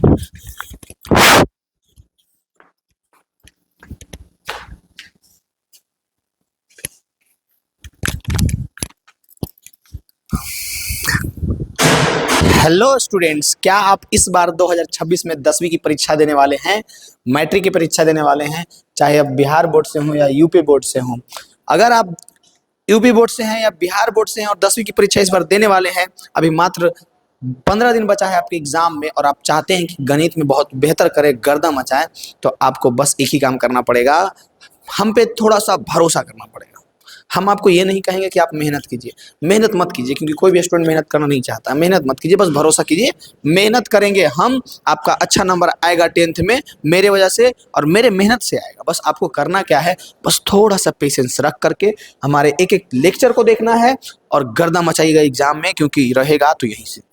Hello students, क्या आप इस बार 2026 में 10वीं की परीक्षा देने वाले हैं? मैट्रिक की परीक्षा देने वाले हैं, चाहे आप बिहार बोर्ड से हों या यूपी बोर्ड से हों। अगर आप यूपी बोर्ड से हैं या बिहार बोर्ड से हैं और 10वीं की परीक्षा इस बार देने वाले हैं, अभी मात्र 15 दिन बचा है आपके एग्जाम में और आप चाहते हैं कि गणित में बहुत बेहतर करें, गर्दा मचाएं, तो आपको बस एक ही काम करना पड़ेगा, हम पे थोड़ा सा भरोसा करना पड़ेगा। हम आपको ये नहीं कहेंगे कि आप मेहनत कीजिए, मेहनत मत कीजिए, क्योंकि कोई भी स्टूडेंट मेहनत करना नहीं चाहता। मेहनत मत कीजिए, बस भरोसा कीजिए, मेहनत करेंगे हम, आपका अच्छा नंबर आएगा 10th में मेरे वजह से और मेरे मेहनत से आएगा। बस आपको करना क्या है, बस थोड़ा सा पेशेंस रख करके हमारे एक एक लेक्चर को देखना है और गर्दा मचाइएगा एग्जाम में, क्योंकि रहेगा तो यहीं से।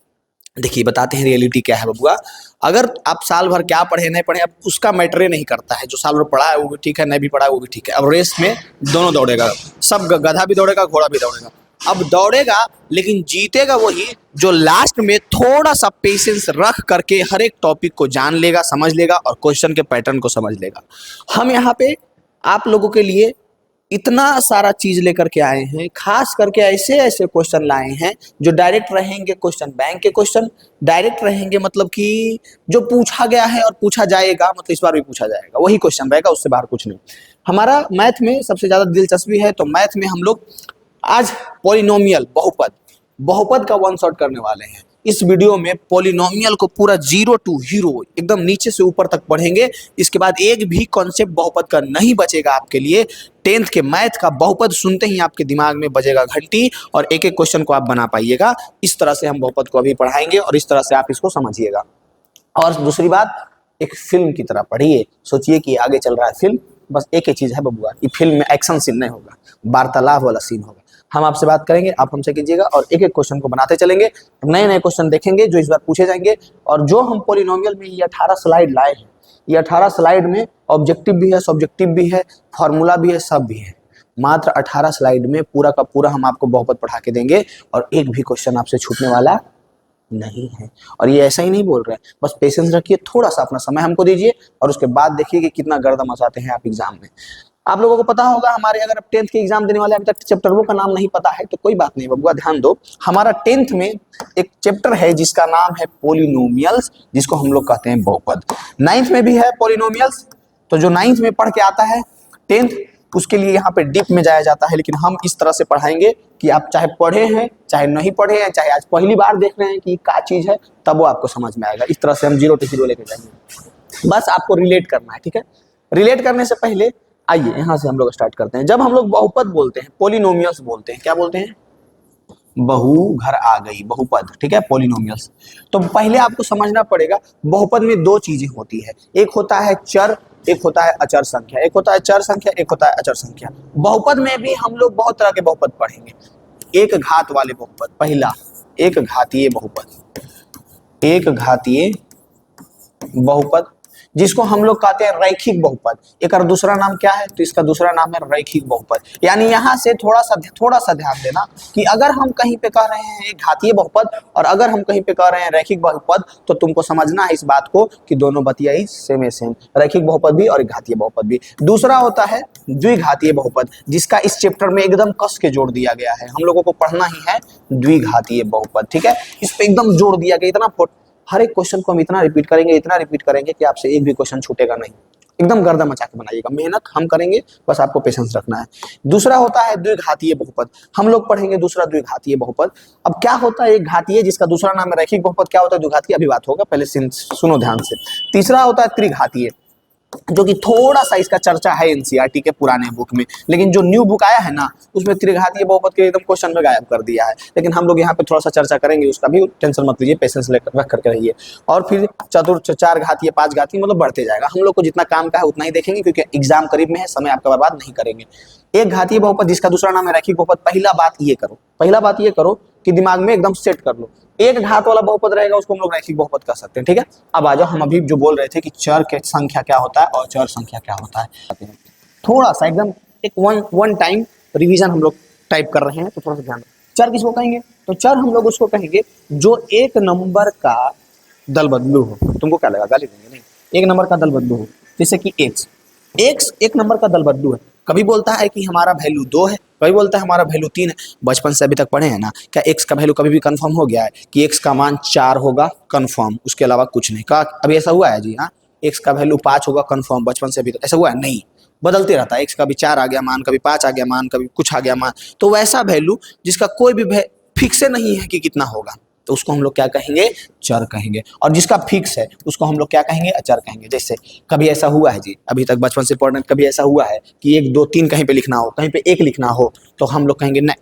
देखिए, बताते हैं रियलिटी क्या है बबुआ। अगर आप साल भर क्या पढ़े नहीं पढ़े, अब उसका मैटर नहीं करता है। जो साल भर पढ़ा है वो भी ठीक है, नहीं भी पढ़ा है वो भी ठीक है। अब रेस में दोनों दौड़ेगा, सब गधा भी दौड़ेगा, घोड़ा भी दौड़ेगा। अब दौड़ेगा लेकिन जीतेगा वही जो लास्ट में थोड़ा सा पेशेंस रख करके हर एक टॉपिक को जान लेगा, समझ लेगा और क्वेश्चन के पैटर्न को समझ लेगा। हम यहाँ पे आप लोगों के लिए इतना सारा चीज लेकर के आए हैं, खास करके ऐसे ऐसे क्वेश्चन लाए हैं जो डायरेक्ट रहेंगे, क्वेश्चन बैंक के क्वेश्चन डायरेक्ट रहेंगे, मतलब कि जो पूछा गया है और पूछा जाएगा, मतलब इस बार भी पूछा जाएगा वही क्वेश्चन रहेगा, उससे बाहर कुछ नहीं। हमारा मैथ में सबसे ज्यादा दिलचस्पी है, तो मैथ में हम लोग आज पॉलिनोमियल, बहुपद, बहुपद का वन शॉट करने वाले हैं। इस वीडियो में पॉलिनोमियल को पूरा 0 to हीरो एकदम नीचे से ऊपर तक पढ़ेंगे। इसके बाद एक भी कॉन्सेप्ट बहुपद का नहीं बचेगा आपके लिए। 10th के मैथ का बहुपद सुनते ही आपके दिमाग में बजेगा घंटी और एक एक क्वेश्चन को आप बना पाइएगा। इस तरह से हम बहुपद को अभी पढ़ाएंगे और इस तरह से आप इसको समझिएगा। और दूसरी बात, एक फिल्म की तरह पढ़िए, सोचिए कि आगे चल रहा है फिल्म। बस एक ही चीज है बबुआ, ये फिल्म में एक्शन सीन नहीं होगा, वार्तालाप वाला सीन होगा। हम आपसे बात करेंगे, आप हमसे कीजिएगा और एक एक क्वेश्चन को बनाते चलेंगे। नए नए क्वेश्चन देखेंगे जो इस बार पूछे जाएंगे। और जो हम पॉलिनोमियल में ये 18 स्लाइड लाए हैं, ये 18 स्लाइड में ऑब्जेक्टिव भी है, सब्जेक्टिव भी है, फॉर्मूला भी है, सब भी है। मात्र 18 स्लाइड में पूरा का पूरा हम आपको बहुपद पढ़ा के देंगे और एक भी क्वेश्चन आपसे छूटने वाला नहीं है। और ये ऐसा ही नहीं बोल रहे हैं, बस पेशेंस रखिए, थोड़ा सा अपना समय हमको दीजिए और उसके बाद देखिए कि कितना गर्दा मचाते हैं आप एग्जाम में। आप लोगों को पता होगा, हमारे अगर आप 10th के एग्जाम देने वाले अभी तक चैप्टरों का नाम नहीं पता है तो कोई बात नहीं बबुआ, ध्यान दो। हमारा 10th में एक चैप्टर है जिसका नाम है पॉलिनोमियल्स, जिसको हम लोग कहते हैं बहुपद। 9th में भी है पॉलिनोमियल्स, तो जो 9th में पढ़ के आता है 10th, उसके लिए यहाँ पे डीप में जाया जाता है। लेकिन हम इस तरह से पढ़ाएंगे कि आप चाहे पढ़े हैं, चाहे नहीं पढ़े हैं, चाहे आज पहली बार देख रहे हैं कि क्या चीज है, तब वो आपको समझ में आएगा। इस तरह से हम 0 to हीरो लेके जाएंगे। बस आपको रिलेट करना है, ठीक है। रिलेट करने से पहले आइए यहाँ से हम लोग स्टार्ट करते हैं। जब हम लोग बहुपद बोलते हैं, पॉलिनोमियल्स बोलते हैं, क्या बोलते हैं? बहु घर आ गई, बहुपद, ठीक है, पॉलिनोमियल्स। तो पहले आपको समझना पड़ेगा, बहुपद में दो चीजें होती है, एक होता है चर, एक होता है अचर संख्या। एक होता है चर संख्या, एक होता है अचर संख्या। बहुपद में भी हम लोग बहुत तरह के बहुपद पढ़ेंगे। एक घात वाले बहुपद, पहला एक घातीय बहुपद, एक घातीय बहुपद, जिसको हम लोग कहते हैं रैखिक बहुपद। एक और दूसरा नाम क्या है, तो इसका दूसरा नाम है रैखिक बहुपद। यानी यहाँ से थोड़ा सा ध्यान देना कि अगर हम कहीं पे कह रहे हैं घातीय बहुपद और अगर हम कहीं पे कह रहे हैं रैखिक बहुपद, तो तुमको समझना है इस बात को कि दोनों बतिया ही सेम है, सेम, रैखिक बहुपद भी और घातीय बहुपद भी। दूसरा होता है द्विघातीय बहुपद, जिसका इस चैप्टर में एकदम कस के जोड़ दिया गया है। हम लोगों को पढ़ना ही है द्विघातीय बहुपद, ठीक है। इस पे एकदम जोड़ दिया गया, इतना हर एक क्वेश्चन को हम इतना रिपीट करेंगे, इतना रिपीट करेंगे कि आपसे एक भी क्वेश्चन छूटेगा नहीं। एकदम गर्दा मचा के बनाइएगा, मेहनत हम करेंगे, बस आपको पेशेंस रखना है। दूसरा होता है द्विघातीय बहुपद, हम लोग पढ़ेंगे दूसरा द्विघातीय बहुपद। अब क्या होता है एक घातीय जिसका दूसरा नाम है रैखिक बहुपद, क्या होता है द्विघातीय, अभी बात होगा, पहले सुनो ध्यान से। तीसरा होता है त्रिघातीय, जो कि थोड़ा सा इसका चर्चा है एनसीईआरटी के पुराने बुक में, लेकिन जो न्यू बुक आया है ना, उसमें त्रिघातीय बहुपद के एकदम क्वेश्चन में गायब कर दिया है। लेकिन हम लोग यहाँ पे थोड़ा सा चर्चा करेंगे, उसका भी टेंशन मत लीजिए, पेशेंस लेकर रख करके रहिए। और फिर चार घातीय, पांच घातीय, मतलब बढ़ते जाएगा। हम लोग को जितना काम का है उतना ही देखेंगे, क्योंकि एग्जाम करीब में है, समय आपका बर्बाद नहीं करेंगे। एक घातीय बहुपद जिसका दूसरा नाम है रैखिक बहुपद, पहला बात ये करो कि दिमाग में एकदम सेट कर लो, एक घात वाला बहुपद रहेगा उसको हम लोग रैखिक बहुपद कह सकते हैं, ठीक है। अब आ जाओ, हम अभी जो बोल रहे थे कि चर के संख्या क्या होता है और चर संख्या क्या होता है, थोड़ा सा एकदम एक वन टाइम रिवीजन हम लोग टाइप कर रहे हैं, तो थोड़ा सा ध्यान। चर किसको कहेंगे, तो चर हम लोग उसको कहेंगे जो एक नंबर का दल बदलू हो, तुमको क्या लगा गाली देंगे? नहीं। एक नंबर का दल बदलू हो, जैसे कि एक्स, एक्स एक नंबर का दल बदलू है। कभी बोलता है कि हमारा वैल्यू 2 है, कभी बोलता है हमारा वैल्यू 3 है। बचपन से अभी तक पढ़े हैं ना, क्या एक्स का वैल्यू कभी भी कंफर्म हो गया है कि एक्स का मान 4 होगा कंफर्म, उसके अलावा कुछ नहीं? का अभी ऐसा हुआ है जी? हाँ, एक्स का वैल्यू 5 होगा कंफर्म, बचपन से अभी तक ऐसा हुआ है? नहीं, बदलते रहता है। एक्स कभी 4 आ गया मान, कभी 5 आ गया मान, कभी कुछ आ गया मान। तो वैसा वैल्यू जिसका कोई भी फिक्स नहीं है कि कितना होगा, तो उसको हम लोग क्या कहेंगे? चर कहेंगे। और जिसका फिक्स है उसको हम लोग क्या कहेंगे? अचर कहेंगे। जैसे कभी ऐसा हुआ है जी, अभी तक बचपन से पढ़ने, कभी ऐसा हुआ है कि 1 2 3 कहीं पे लिखना हो, कहीं पे 1 लिखना हो, तो हम लोग कहेंगे नहीं,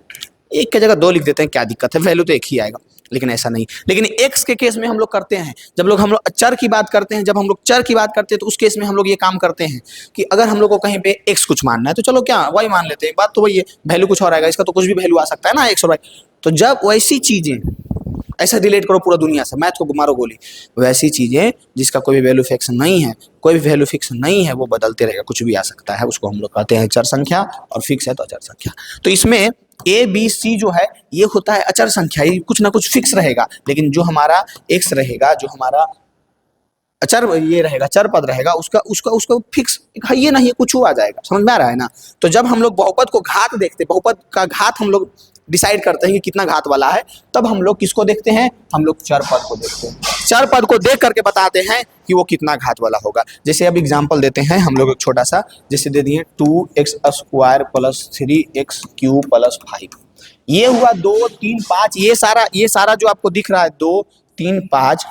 1 की जगह 2 लिख देते हैं, क्या दिक्कत है, वैल्यू तो एक ही आएगा। लेकिन ऐसा नहीं। लेकिन एक्स के केस में हम लोग करते हैं, जब हम लोग चर की बात करते हैं, जब हम लोग चर की बात करते हैं, तो उस केस में हम लोग ये काम करते हैं कि अगर हम लोग को कहीं पे एक्स कुछ मानना है, तो चलो क्या वाई मान लेते हैं। बात तो वही है, वैल्यू कुछ और आएगा, इसका तो कुछ भी वैल्यू आ सकता है ना, एक्स और वाई। तो जब वैसी चीजें, ऐसा रिलेट करो पूरा दुनिया से, मैथ को मारो गोली, वैसी चीजें जिसका कोई भी वैल्यू फिक्स नहीं है, कोई भी वैल्यू फिक्स नहीं है, वो बदलते रहेगा, कुछ भी आ सकता है, उसको हम लोग कहते हैं चर संख्या। और फिक्स है तो अचर संख्या। तो इसमें ए बी सी जो है ये होता है अचर संख्या, ये कुछ ना कुछ फिक्स रहेगा। लेकिन जो हमारा एक्स रहेगा, जो हमारा अचर ये रहेगा, चर पद रहेगा, उसका उसका उसका फिक्स है ये नहीं है, कुछ आ जाएगा। समझ में आ रहा है ना? तो जब हम लोग बहुपद को घात देखते, बहुपद का घात हम लोग डिसाइड करते हैं कि कितना घात वाला है, तब हम लोग किसको देखते हैं? हम लोग चर पद को देखते हैं। चर पद को देख करके बताते हैं कि वो कितना घात वाला होगा। जैसे अब एग्जाम्पल देते हैं हम लोग एक छोटा सा, जैसे दे दिए 2x² + 3x³ + 5। ये हुआ 2 3 5, ये सारा जो आपको दिख रहा है 2 3 5,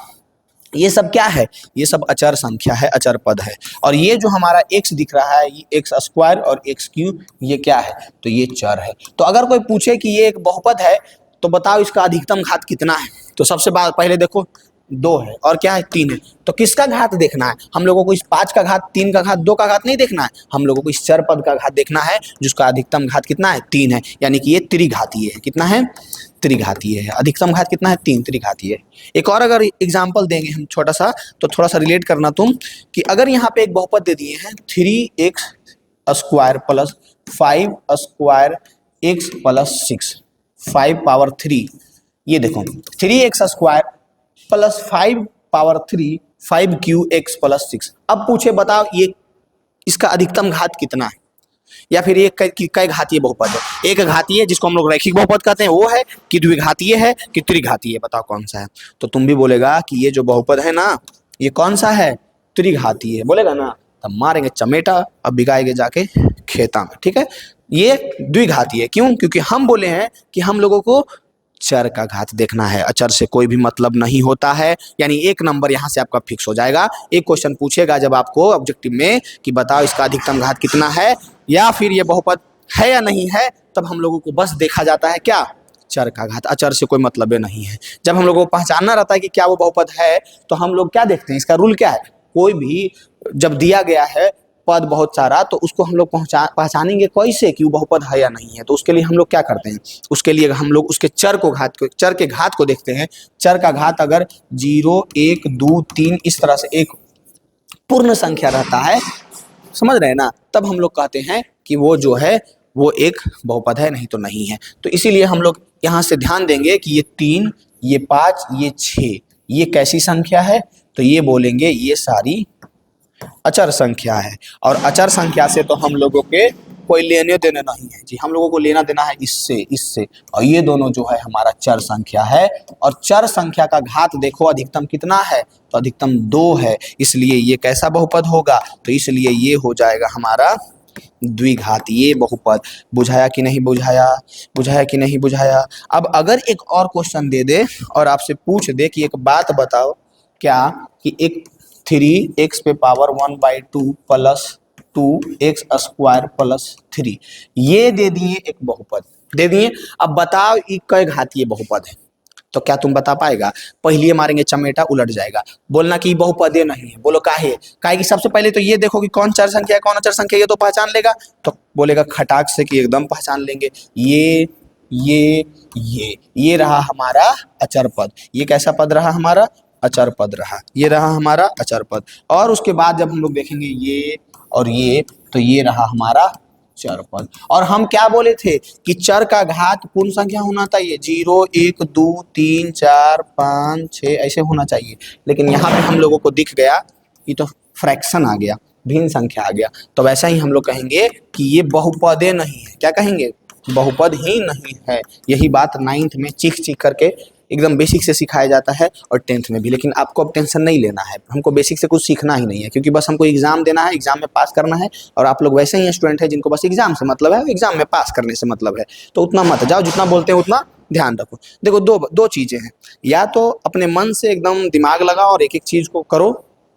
ये सब क्या है? ये सब अचर संख्या है, अचर पद है। और ये जो हमारा x दिख रहा है, ये x² और x³, ये क्या है? तो ये चर है। तो अगर कोई पूछे कि ये एक बहुपद है, तो बताओ इसका अधिकतम घात कितना है? तो सबसे पहले देखो 2 है और क्या है? 3 है। तो किसका घात देखना है? हम लोगों को इस 5 का घात, 3 का घात, 2 का घात नहीं देखना है, हम लोगों को इस चर पद का घात देखना है, जिसका अधिकतम घात कितना है? 3 है। यानी कि ये त्रिघातीय है। कितना है? त्रिघातीय है। अधिकतम घात कितना है? 3, त्रिघातीय है। एक और अगर एग्जाम्पल देंगे हम छोटा सा, तो थोड़ा सा रिलेट करना तुम, कि अगर यहाँ पे एक बहुपद दे दिए हैं 3x² + 5² x + 6, 5 पावर 3, ये देखो 3x² + 5 पावर 3, 5x³ + 6। अब पूछे बताओ ये इसका अधिकतम घात कितना है? या फिर ये कई घातीय बहुपद है? एक घातीय जिसको हम लोग रैखिक बहुपद कहते हैं वो है, कि द्विघातीय है, कि त्रिघातीय? बताओ कौन सा है? तो तुम भी बोलेगा कि ये जो बहुपद है ना, ये कौन सा है? त्रिघातीय है, बोलेगा ना? तब मारेंगे चमेटा, अब बिगाएंगे जाके खेता में। ठीक है, ये द्विघातीय है। क्यों? क्योंकि हम बोले हैं कि हम लोगों को चर का घात देखना है, अचर से कोई भी मतलब नहीं होता है। यानी 1 नंबर यहाँ से आपका फिक्स हो जाएगा। एक क्वेश्चन पूछेगा जब आपको ऑब्जेक्टिव में कि बताओ इसका अधिकतम घात कितना है, या फिर ये बहुपद है या नहीं है, तब हम लोगों को बस देखा जाता है क्या? चर का घात। अचर से कोई मतलब नहीं है। जब हम लोगों को पहचानना रहता है कि क्या वो बहुपद है, तो हम लोग क्या देखते हैं? इसका रूल क्या है? कोई भी जब दिया गया है पद बहुत सारा, तो उसको हम लोग पहचानेंगे कैसे कि वो बहुपद है या नहीं है? तो उसके लिए हम लोग क्या करते हैं? उसके लिए हम लोग उसके चर के घात को देखते हैं। चर का घात अगर 0 1 2 3 इस तरह से एक पूर्ण संख्या रहता है, समझ रहे हैं ना, तब हम लोग कहते हैं कि वो जो है वो एक बहुपद है, नहीं तो नहीं है। तो इसीलिए हम लोग यहाँ से ध्यान देंगे कि ये 3, ये 5, ये 6, ये कैसी संख्या है? तो ये बोलेंगे ये सारी अचर संख्या है। और अचर संख्या से तो हम लोगों के कोई लेने देने नहीं है जी, हम लोगों को लेना देना है इससे, और ये दोनों जो है हमारा चर संख्या है। और चर संख्या का घात देखो अधिकतम कितना है? तो अधिकतम 2 है, इसलिए ये कैसा बहुपद होगा? तो इसलिए ये हो जाएगा हमारा द्विघातीय बहुपद। बुझाया कि नहीं बुझाया? बुझाया कि नहीं बुझाया? अब अगर एक और क्वेश्चन दे दे और आपसे पूछ दे कि एक बात बताओ, क्या कि एक 3x⁻² + 2x² + 3, ये दे दिए एक बहुपद दे दिए। अब बताओ ये कई घातीय बहुपद है? तो क्या तुम बता पाएगा? पहले मारेंगे चमेटा, उलट जाएगा। बोलना कि बहुपद नहीं है, बोलो काहे? काहे कि सबसे पहले तो ये देखो कि कौन चर संख्या है, कौन अचर संख्या है, ये तो पहचान लेगा। तो बोलेगा खटाक से कि एकदम पहचान लेंगे। ये रहा हमारा अचर पद। ये कैसा पद रहा हमारा? अचर पद रहा। ये रहा हमारा अचर पद। और उसके बाद जब हम लोग देखेंगे ये और ये, तो ये रहा हमारा चर पद। और हम क्या बोले थे कि चर का घात पूर्ण संख्या होना चाहिए, 0 1 2 3 4 5 6 ऐसे होना चाहिए, लेकिन यहाँ पे हम लोगों को दिख गया ये तो फ्रैक्शन आ गया, भिन्न संख्या आ गया। तो वैसा ही हम लोग कहेंगे कि ये बहुपदे नहीं है। क्या कहेंगे? बहुपद ही नहीं है। यही बात 9th में चीख चीख करके एकदम बेसिक से सिखाया जाता है और 10th में भी। लेकिन आपको अब टेंशन नहीं लेना है, हमको बेसिक से कुछ सीखना ही नहीं है, क्योंकि बस हमको एग्जाम देना है, एग्जाम में पास करना है। और आप लोग वैसे ही स्टूडेंट है जिनको बस एग्जाम से मतलब है, एग्जाम में पास करने से मतलब है। तो उतना मत जाओ, जितना बोलते हैं उतना ध्यान रखो। देखो दो चीजें हैं, या तो अपने मन से एकदम दिमाग लगाओ और एक एक चीज को करो,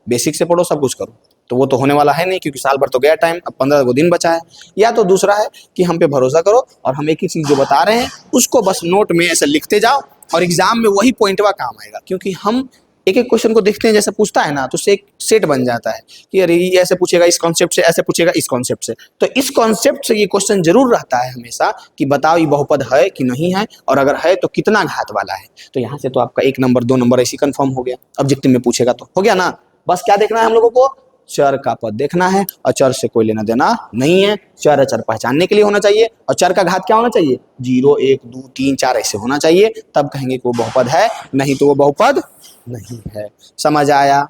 बेसिक से पढ़ो, सब कुछ करो, तो वो तो होने वाला है नहीं, क्योंकि साल भर तो गया टाइम, अब 15 को दिन बचा है। या तो दूसरा है कि हम पे भरोसा करो और हम एक ही चीज जो बता रहे हैं उसको बस नोट में ऐसे लिखते जाओ और एग्जाम में वही पॉइंटवा काम आएगा। क्योंकि हम एक एक क्वेश्चन को देखते हैं, जैसे पूछता है ना तो एक सेट बन जाता है कि अरे ये ऐसे पूछेगा इस कॉन्सेप्ट से, ऐसे पूछेगा इस कॉन्सेप्ट से। तो इस कॉन्सेप्ट से ये क्वेश्चन जरूर रहता है हमेशा कि बताओ ये बहुपद है कि नहीं है, और अगर है तो कितना घात वाला है। तो यहाँ से तो आपका 1 नंबर 2 नंबर ऐसी कंफर्म हो गया। ऑब्जेक्टिव में पूछेगा तो हो गया ना। बस क्या देखना है हम लोगों को? चर का पद देखना है, और चर से कोई लेना देना नहीं है। चर चर पहचानने के लिए होना चाहिए, और चर का घात क्या होना चाहिए? 0 1 2 3 4 ऐसे होना चाहिए, तब कहेंगे कि वो बहुपद है, नहीं तो वो बहुपद नहीं है। समझ आया?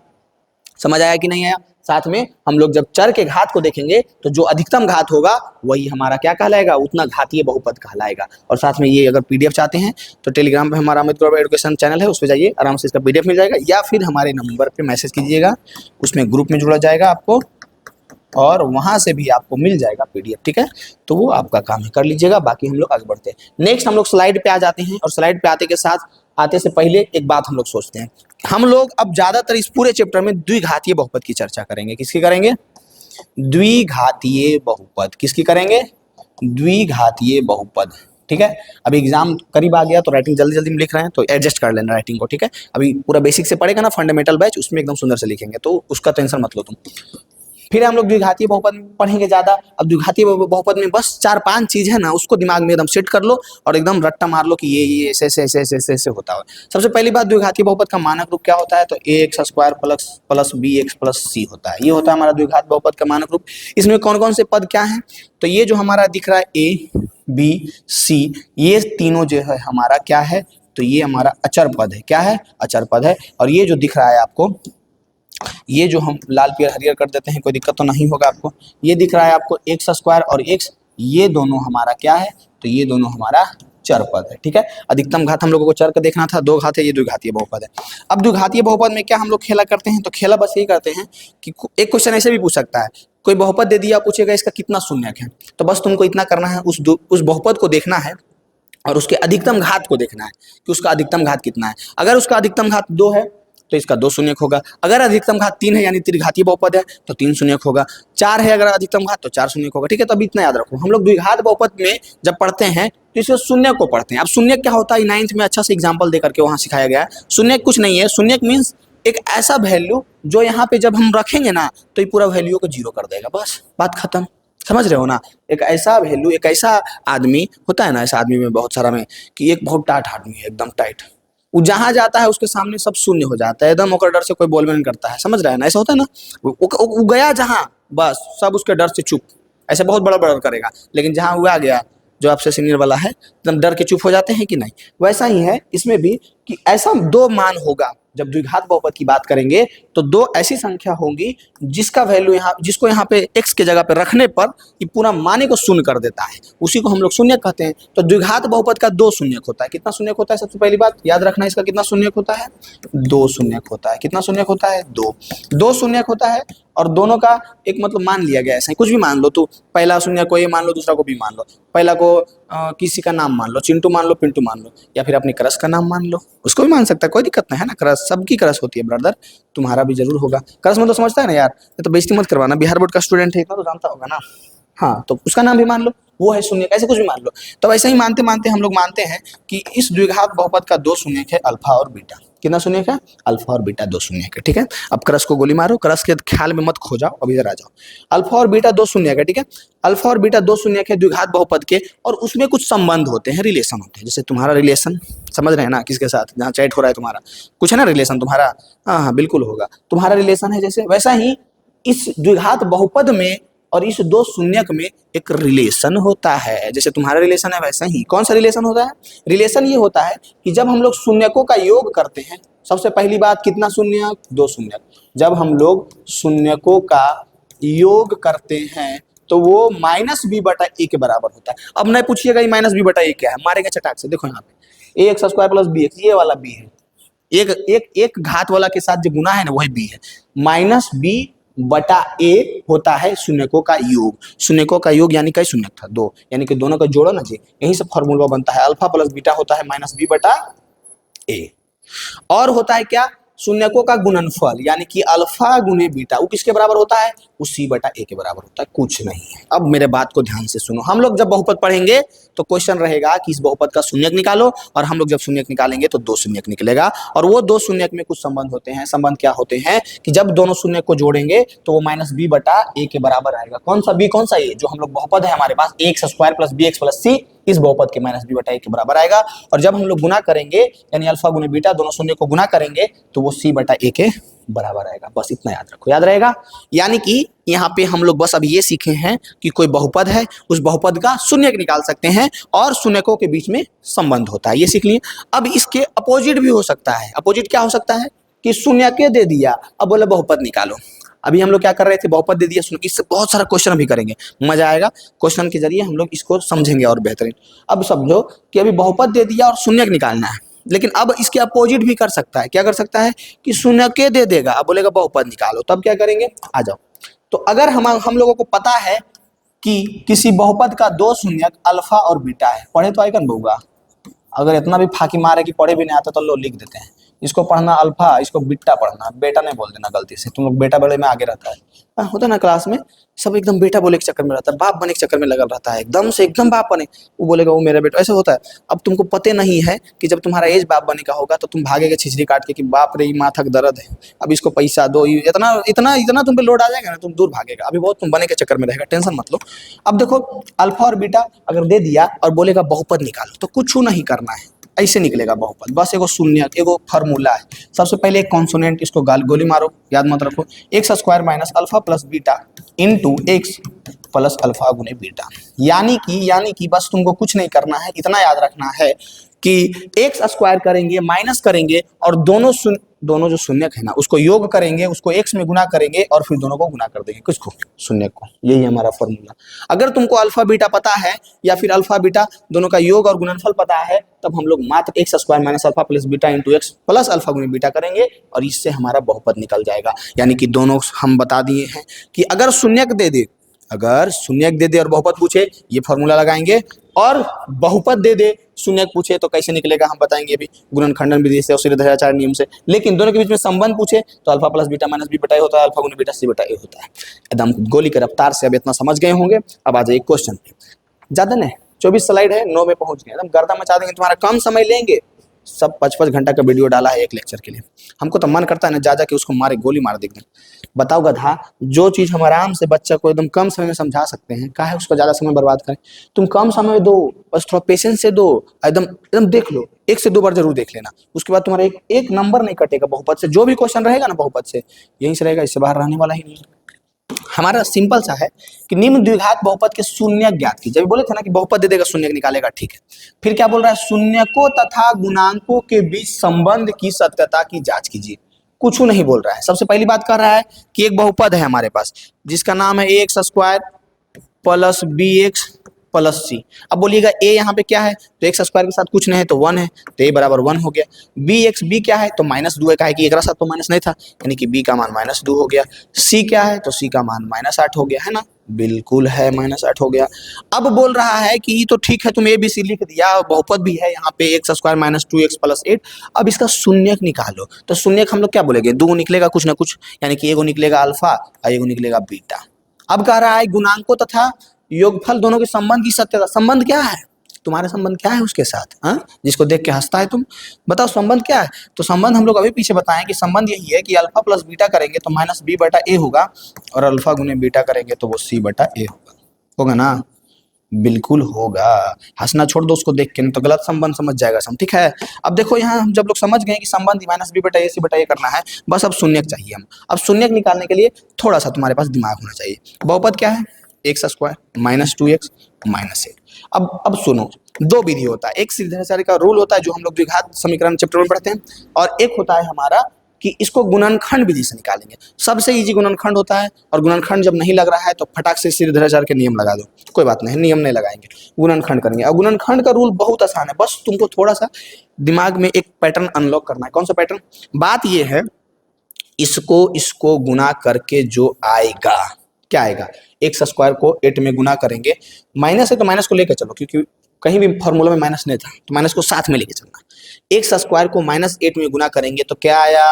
समझ आया कि नहीं आया? साथ में हम लोग जब चर के घात को देखेंगे तो जो अधिकतम घात होगा वही हमारा क्या कहलाएगा? उतना घातीय बहुपद कहलाएगा। और साथ में ये अगर पीडीएफ चाहते हैं तो टेलीग्राम पे हमारा अमित गौरव एजुकेशन चैनल है, उस पर जाइए, आराम से इसका पीडीएफ मिल जाएगा, या फिर हमारे नंबर पे मैसेज कीजिएगा, उसमें ग्रुप में जुड़ा जाएगा आपको, और वहां से भी आपको मिल जाएगा पीडीएफ। ठीक है, तो वो आपका काम है, कर लीजिएगा। बाकी हम लोग आगे बढ़ते हैं। नेक्स्ट हम लोग स्लाइड पे आ जाते हैं, और स्लाइड पे आते से पहले एक बात हम लोग सोचते हैं। हम लोग अब ज्यादातर इस पूरे चैप्टर में द्विघातीय बहुपद की चर्चा करेंगे। किसकी करेंगे? द्विघातीय बहुपद। किसकी करेंगे? द्विघातीय बहुपद। ठीक है, अभी एग्जाम करीब आ गया तो राइटिंग जल्दी जल्दी में लिख रहे हैं, तो एडजस्ट कर लेना राइटिंग को। ठीक है, अभी पूरा बेसिक से पढ़ेगा ना फंडामेंटल बैच, उसमें एकदम सुंदर से लिखेंगे, तो उसका टेंशन मत लो तुम। फिर हम लोग द्विघातीय बहुपद में पढ़ेंगे ज्यादा। अब द्विघातीय बहुपद में बस 4-5 चीज है ना, उसको दिमाग में एकदम सेट कर लो और एकदम रट्टा मार लो कि ये ऐसे ऐसे ऐसे ऐसे ऐसे होता है। सबसे पहली बात, द्विघातीय बहुपद का मानक रूप क्या होता है? तो ax square plus bx plus c होता है। ये होता है हमारा द्विघात बहुपद का मानक रूप। इसमें कौन कौन से पद क्या है? तो ये जो हमारा दिख रहा है a b c, ये तीनों जो है हमारा क्या है? तो ये हमारा अचर पद है। क्या है? अचर पद है। और ये जो दिख रहा है आपको, ये जो हम लाल पीयर हरियर कर देते हैं, कोई दिक्कत तो नहीं होगा आपको। ये दिख रहा है आपको एक्स स्क्वायर और एक्स, ये दोनों हमारा क्या है? तो ये दोनों हमारा चर पद है। ठीक है, अधिकतम घात हम लोगों को चर का देखना था, 2 घात है, ये द्विघातीय बहुपद है। अब द्विघातीय बहुपद में क्या हम लोग खेला करते हैं? तो खेला बस यही करते हैं कि एक क्वेश्चन ऐसे भी पूछ सकता है, कोई बहुपद दे दिया, पूछेगा इसका कितना शून्यक है, तो बस तुमको इतना करना है, उस बहुपद को देखना है और उसके अधिकतम घात को देखना है कि उसका अधिकतम घात कितना है। अगर उसका अधिकतम घात 2 है तो इसका 2 शून्यक होगा। अगर अधिकतम घात 3 है यानी त्रिघातीय बहुपद है तो 3 शून्यक होगा। 4 है अगर अधिकतम घात तो 4 शून्यक होगा। ठीक है, तो अभी इतना याद रखो। हम लोग द्विघात बहुपद में जब पढ़ते हैं तो इसके शून्यक को पढ़ते हैं। अब शून्यक क्या होता है? 9th में अच्छा से एग्जाम्पल देकर के वहां सिखाया गया है। शून्यक कुछ नहीं है, शून्यक मीन्स एक ऐसा वैल्यू जो यहाँ पे जब हम रखेंगे ना तो ये पूरा वैल्यू को 0 कर देगा, बस बात खत्म। समझ रहे हो ना? एक ऐसा वैल्यू, एक ऐसा आदमी होता है ना, ऐसा आदमी में बहुत सारा में कि एक बहुत टाइट आदमी है, एकदम टाइट, वो जहां जाता है उसके सामने सब शून्य हो जाता है, एकदम ओकर डर से कोई बोलबे नहीं करता है। समझ रहा है ना? ऐसा होता है ना, वो गया जहां, बस सब उसके डर से चुप, ऐसे बहुत बड़ा बड़ा करेगा, लेकिन जहां वो आ गया जो आपसे सीनियर वाला है, एकदम डर के चुप हो जाते हैं कि नहीं। वैसा ही है इसमें भी कि ऐसा 2 मान होगा। जब द्विघात बहुपद की बात करेंगे तो 2 ऐसी संख्या होंगी जिसका वैल्यू जिसको यहाँ पे x के जगह पे रखने पर ये पूरा माने को शून्य कर देता है, उसी को हम लोग शून्यक कहते हैं। तो द्विघात बहुपद का 2 शून्यक होता है। कितना शून्यक होता है? सबसे पहली बात याद रखना, इसका कितना शून्यक होता है? 2 शून्यक होता है। कितना शून्यक होता है? 2 शून्यक होता है। और दोनों का एक मतलब मान लिया गया, ऐसा कुछ भी मान लो, तो पहला शून्य को ये मान लो, दूसरा को भी मान लो। पहला को किसी का नाम मान लो, चिंटू मान लो, पिंटू मान लो, या फिर अपनी क्रश का नाम मान लो, उसको भी मान सकता है, कोई दिक्कत नहीं है ना। क्रश सबकी क्रश होती है ब्रदर, तुम्हारा भी जरूर होगा। क्रश मतलब समझता है ना यार, ये तो बेइज्जती मत करवाना, बिहार बोर्ड का स्टूडेंट है, इतना तो जानता होगा ना। हाँ, तो उसका नाम भी मान लो, वो है शून्य, ऐसे कुछ भी मान लो। तो ऐसे ही मानते मानते हम लोग मानते हैं कि इस द्विघात बहुपद का 2 शून्यक है, अल्फा और बीटा। कितना शून्यक है? अल्फा और बीटा 2 शून्यक है। ठीक है, अब क्रश को गोली मारो, क्रश के ख्याल में मत खो जाओ, अब इधर आ जाओ। अल्फा और बीटा 2 शून्यक है। ठीक है, अल्फा और बीटा 2 शून्यक है द्विघात बहुपद के, और उसमें कुछ संबंध होते हैं, रिलेशन होते हैं। जैसे तुम्हारा रिलेशन समझ रहे हैं ना, किसके साथ जहाँ चैट हो रहा है तुम्हारा, कुछ है ना रिलेशन तुम्हारा? हाँ हाँ बिल्कुल होगा, तुम्हारा रिलेशन है जैसे, वैसा ही इस द्विघात बहुपद में और इस दो शून्यक में एक रिलेशन होता है, जैसे तुम्हारा रिलेशन है वैसा ही। कौन सा रिलेशन होता है? रिलेशन ये होता है कि जब हम लोग शून्यकों का योग करते हैं, सबसे पहली बात कितना शून्यक? दो शून्यक। जब हम लोग शून्यकों का योग करते हैं तो वो माइनस बी बटा ए के बराबर होता है। अब नहीं पूछिएगा ये माइनस बी बटा ए क्या है, मारेंगे चटाक से। देखो यहाँ पे A X square plus B X, ये वाला बी है। एक एक एक घात वाला के साथ जो गुना है ना वही बी है। माइनस बी बटा ए होता है शून्यकों का योग। शून्यकों का योग यानी कई शून्यक था? दो, यानी कि दोनों का जोड़ो ना जी, यही से फॉर्मूला बनता है। अल्फा प्लस बीटा होता है माइनस बी बटा ए। और होता है क्या? शून्यकों का गुणनफल, यानी कि अल्फा गुने बीटा, वो किसके बराबर होता है? वो सी बटा ए के बराबर होता है, कुछ नहीं है। अब मेरे बात को ध्यान से सुनो, हम लोग जब बहुपद पढ़ेंगे तो क्वेश्चन रहेगा कि इस बहुपद का शून्यक निकालो, और हम लोग जब शून्यक निकालेंगे तो दो शून्यक निकलेगा, और वो दो शून्यक में कुछ संबंध होते हैं। संबंध क्या होते हैं कि जब दोनों शून्यक को जोड़ेंगे तो वो माइनस बी बटा ए के बराबर आएगा। कौन सा बी, कौन सा ए? जो हम लोग बहुपद है हमारे पास, X square plus B X plus C, इस बहुपद के माइनस बी बटा ए के बराबर आएगा। और जब हम लोग गुना करेंगे यानी अल्फा गुने बीटा, दोनों शून्य को गुना करेंगे तो वो सी बटा ए के बराबर आएगा। बस इतना याद रखो, याद रहेगा। यानी कि यहाँ पे हम लोग बस अब ये सीखे हैं कि कोई बहुपद है, उस बहुपद का शून्यक निकाल सकते हैं और शून्यकों के बीच में संबंध होता है, ये सीख लिए। अब इसके अपोजिट भी हो सकता है। अपोजिट क्या हो सकता है कि शून्यके दे दिया, अब बोले बहुपद निकालो। अभी हम लोग क्या कर रहे थे? बहुपद दे दिया, सुनो, इससे बहुत सारा क्वेश्चन अभी करेंगे, मजा आएगा। क्वेश्चन के जरिए हम लोग इसको समझेंगे और बेहतरीन। अब समझो कि अभी बहुपद दे दिया और शून्यक निकालना है, लेकिन अब इसके अपोजिट भी कर सकता है। क्या कर सकता है कि शून्यके दे देगा, अब बोलेगा बहुपद निकालो, तब क्या करेंगे? आ जाओ। तो अगर हम लोगों को पता है कि किसी बहुपद का दो शून्यक अल्फा और बीटा है, पढ़े तो आएगा ना बउआ? अगर इतना भी फाकी मारे कि पढ़े भी नहीं आता तो लो लिख देते हैं, इसको पढ़ना अल्फा, इसको बीटा पढ़ना, बेटा नहीं बोल देना गलती से। तुम लोग बेटा बड़े में आगे रहता है, होता है ना क्लास में, सब एकदम बेटा बोले के चक्कर में रहता है, बाप बने के चक्कर में लगा रहता है, एकदम से एकदम बाप बने, वो बोलेगा वो मेरा बेटा, ऐसे होता है। अब तुमको पते नहीं है कि जब तुम्हारा एज बाप बने का होगा तो तुम भागेगा छिछरी काट के कि बाप रे माथा का दर्द है, अब इसको पैसा दो, इतना इतना इतना तुम पे लोड आ जाएगा ना, तुम दूर भागेगा। अभी बहुत तुम बने के चक्कर में रहेगा, टेंशन मत लो। अब देखो अल्फा और बीटा अगर दे दिया और बोलेगा बहुपद निकालो, तो कुछ नहीं करना है, ऐसे निकलेगा बहुपद। बस एगो शून्यक, एगो फार्मूला है। सबसे पहले एक कॉन्सोनेंट, इसको गोली मारो, याद मत रखो, x square minus alpha plus beta into x plus alpha गुने बीटा। यानी कि बस तुमको कुछ नहीं करना है, इतना याद रखना है कि एक्स स्क्वायर करेंगे, माइनस करेंगे, और दोनों जो शून्यक है ना उसको योग करेंगे, उसको एक्स में गुना करेंगे और फिर दोनों को गुना कर देंगे, किसको? शून्यक को। यही हमारा फॉर्मूला। अगर तुमको अल्फा बीटा पता है या फिर अल्फा बीटा दोनों का योग और गुणनफल पता है, तब हम लोग मात्र x square minus alpha plus beta into x plus alpha गुने बीटा करेंगे और इससे हमारा बहुपद निकल जाएगा। यानी कि दोनों हम बता दिए हैं कि अगर शून्यक दे दे, और बहुपद पूछे, ये फॉर्मूला लगाएंगे, और बहुपद दे दे शून्यक पूछे तो कैसे निकलेगा हम बताएंगे अभी, गुणनखंडन विधि से और सीधेचार नियम से। लेकिन दोनों के बीच में संबंध पूछे तो alpha plus beta minus B बटा ए होता है, अल्फा गुने बीटा सी बटा ए होता है। एकदम गोली की रफ्तार से अब इतना समझ गए होंगे। अब आ जाइए क्वेश्चन पे, ज्यादा नहीं, 24 स्लाइड है, 9 में पहुंच गए, एकदम गर्दा मचा देंगे, तुम्हारा कम समय लेंगे। सब 5-5 घंटा का वीडियो डाला है एक लेक्चर के लिए, हमको तो मन करता है ना जा के उसको मारे, गोली मार देंगे। बताओ गधा, जो चीज हम आराम से बच्चा को एकदम कम समय में समझा सकते हैं, काहे उसको ज्यादा समय बर्बाद करें? तुम कम समय में दो, बस थोड़ा पेशेंस से दो, एकदम एकदम देख लो, 1 से 2 बार जरूर देख लेना, उसके बाद तुम्हारा एक नंबर नहीं कटेगा बहुपद से। जो भी क्वेश्चन रहेगा ना बहुपद से यहीं से रहेगा, इससे बाहर रहने वाला ही नहीं। हमारा सिंपल सा है कि निम्न द्विघात बहुपद के शून्यक ज्ञात कीजिए। बोले थे ना कि बहुपद दे देगा शून्यक निकालेगा, ठीक है। फिर क्या बोल रहा है? शून्यकों तथा गुणांकों के बीच संबंध की सत्यता की जांच कीजिए। कुछ नहीं बोल रहा है। सबसे पहली बात कर रहा है कि एक बहुपद है हमारे पास जिसका नाम है A X square plus B X plus C. अब बोलिएगा ए यहाँ पे क्या है, तो एक्स स्क्वायर के साथ कुछ नहीं है तो 1 है, तो ए बराबर 1 हो गया। बी क्या है, तो -2 है, का है कि एक साथ तो माइनस नहीं था, यानी कि बी का मान -2 हो गया। सी क्या है, तो सी का मान -8 हो गया, है ना, बिल्कुल है, -8 हो गया। अब बोल रहा है कि तो ठीक है, तुम ए बी सी लिख दिया, बहुपद भी है यहाँ पे एक्स स्क्वायर -2x प्लस 8। अब इसका शून्यक निकालो, तो शून्यक हम लोग क्या बोलेंगे, 2 निकलेगा कुछ ना कुछ, यानी कि एगो निकलेगा अल्फा और एगो निकलेगा बीटा। अब कह रहा है गुणांकों तथा योगफल दोनों के संबंध की सत्यता। संबंध क्या है, तुम्हारा संबंध क्या है उसके साथ, हाँ, जिसको देख के हंसता है तुम, बताओ संबंध क्या है। तो संबंध हम लोग अभी पीछे बताएं कि संबंध यही है कि अल्फा प्लस बीटा करेंगे तो -b/a होगा, और अल्फा गुने बीटा करेंगे तो वो c/a होगा ना। बिल्कुल होगा। हंसना छोड़ दो उसको देख के, नहीं तो गलत संबंध समझ जाएगा सब, ठीक है। अब देखो यहाँ हम जब लोग समझ गए कि संबंध माइनस बी बटा ए सी बटा ए करना है, बस अब शून्यक चाहिए हम। अब शून्यक निकालने के लिए थोड़ा सा तुम्हारे पास दिमाग होना चाहिए। बहुपद क्या है? X square minus 2x minus 8। अब सुनो, दो विधि होता है, एक सीधाचार्य का रूल होता है जो हम लोग द्विघात समीकरण चैप्टर में पढ़ते हैं, और एक होता है हमारा कि इसको गुणनखंड विधि से निकालेंगे। सबसे इजी गुणनखंड होता है, और गुणनखंड जब नहीं लग रहा है तो फटाक से सीधाचार्य के नियम लगा दो, कोई बात नहीं, नियम नहीं लगाएंगे, गुणनखंड करेंगे। और गुणनखंड का रूल बहुत आसान है, बस तुमको थोड़ा सा दिमाग में एक पैटर्न अनलॉक करना है। कौन सा पैटर्न? बात ये है, इसको गुना करके जो आएगा, क्या आएगा? एक्स स्क्वायर को 8 में गुना करेंगे, माइनस है तो माइनस को लेकर चलो, क्योंकि कहीं भी फॉर्मूला में माइनस नहीं था तो माइनस को साथ में लेके चलना। एक्स स्क्वायर को माइनस 8 में गुना करेंगे तो क्या आया?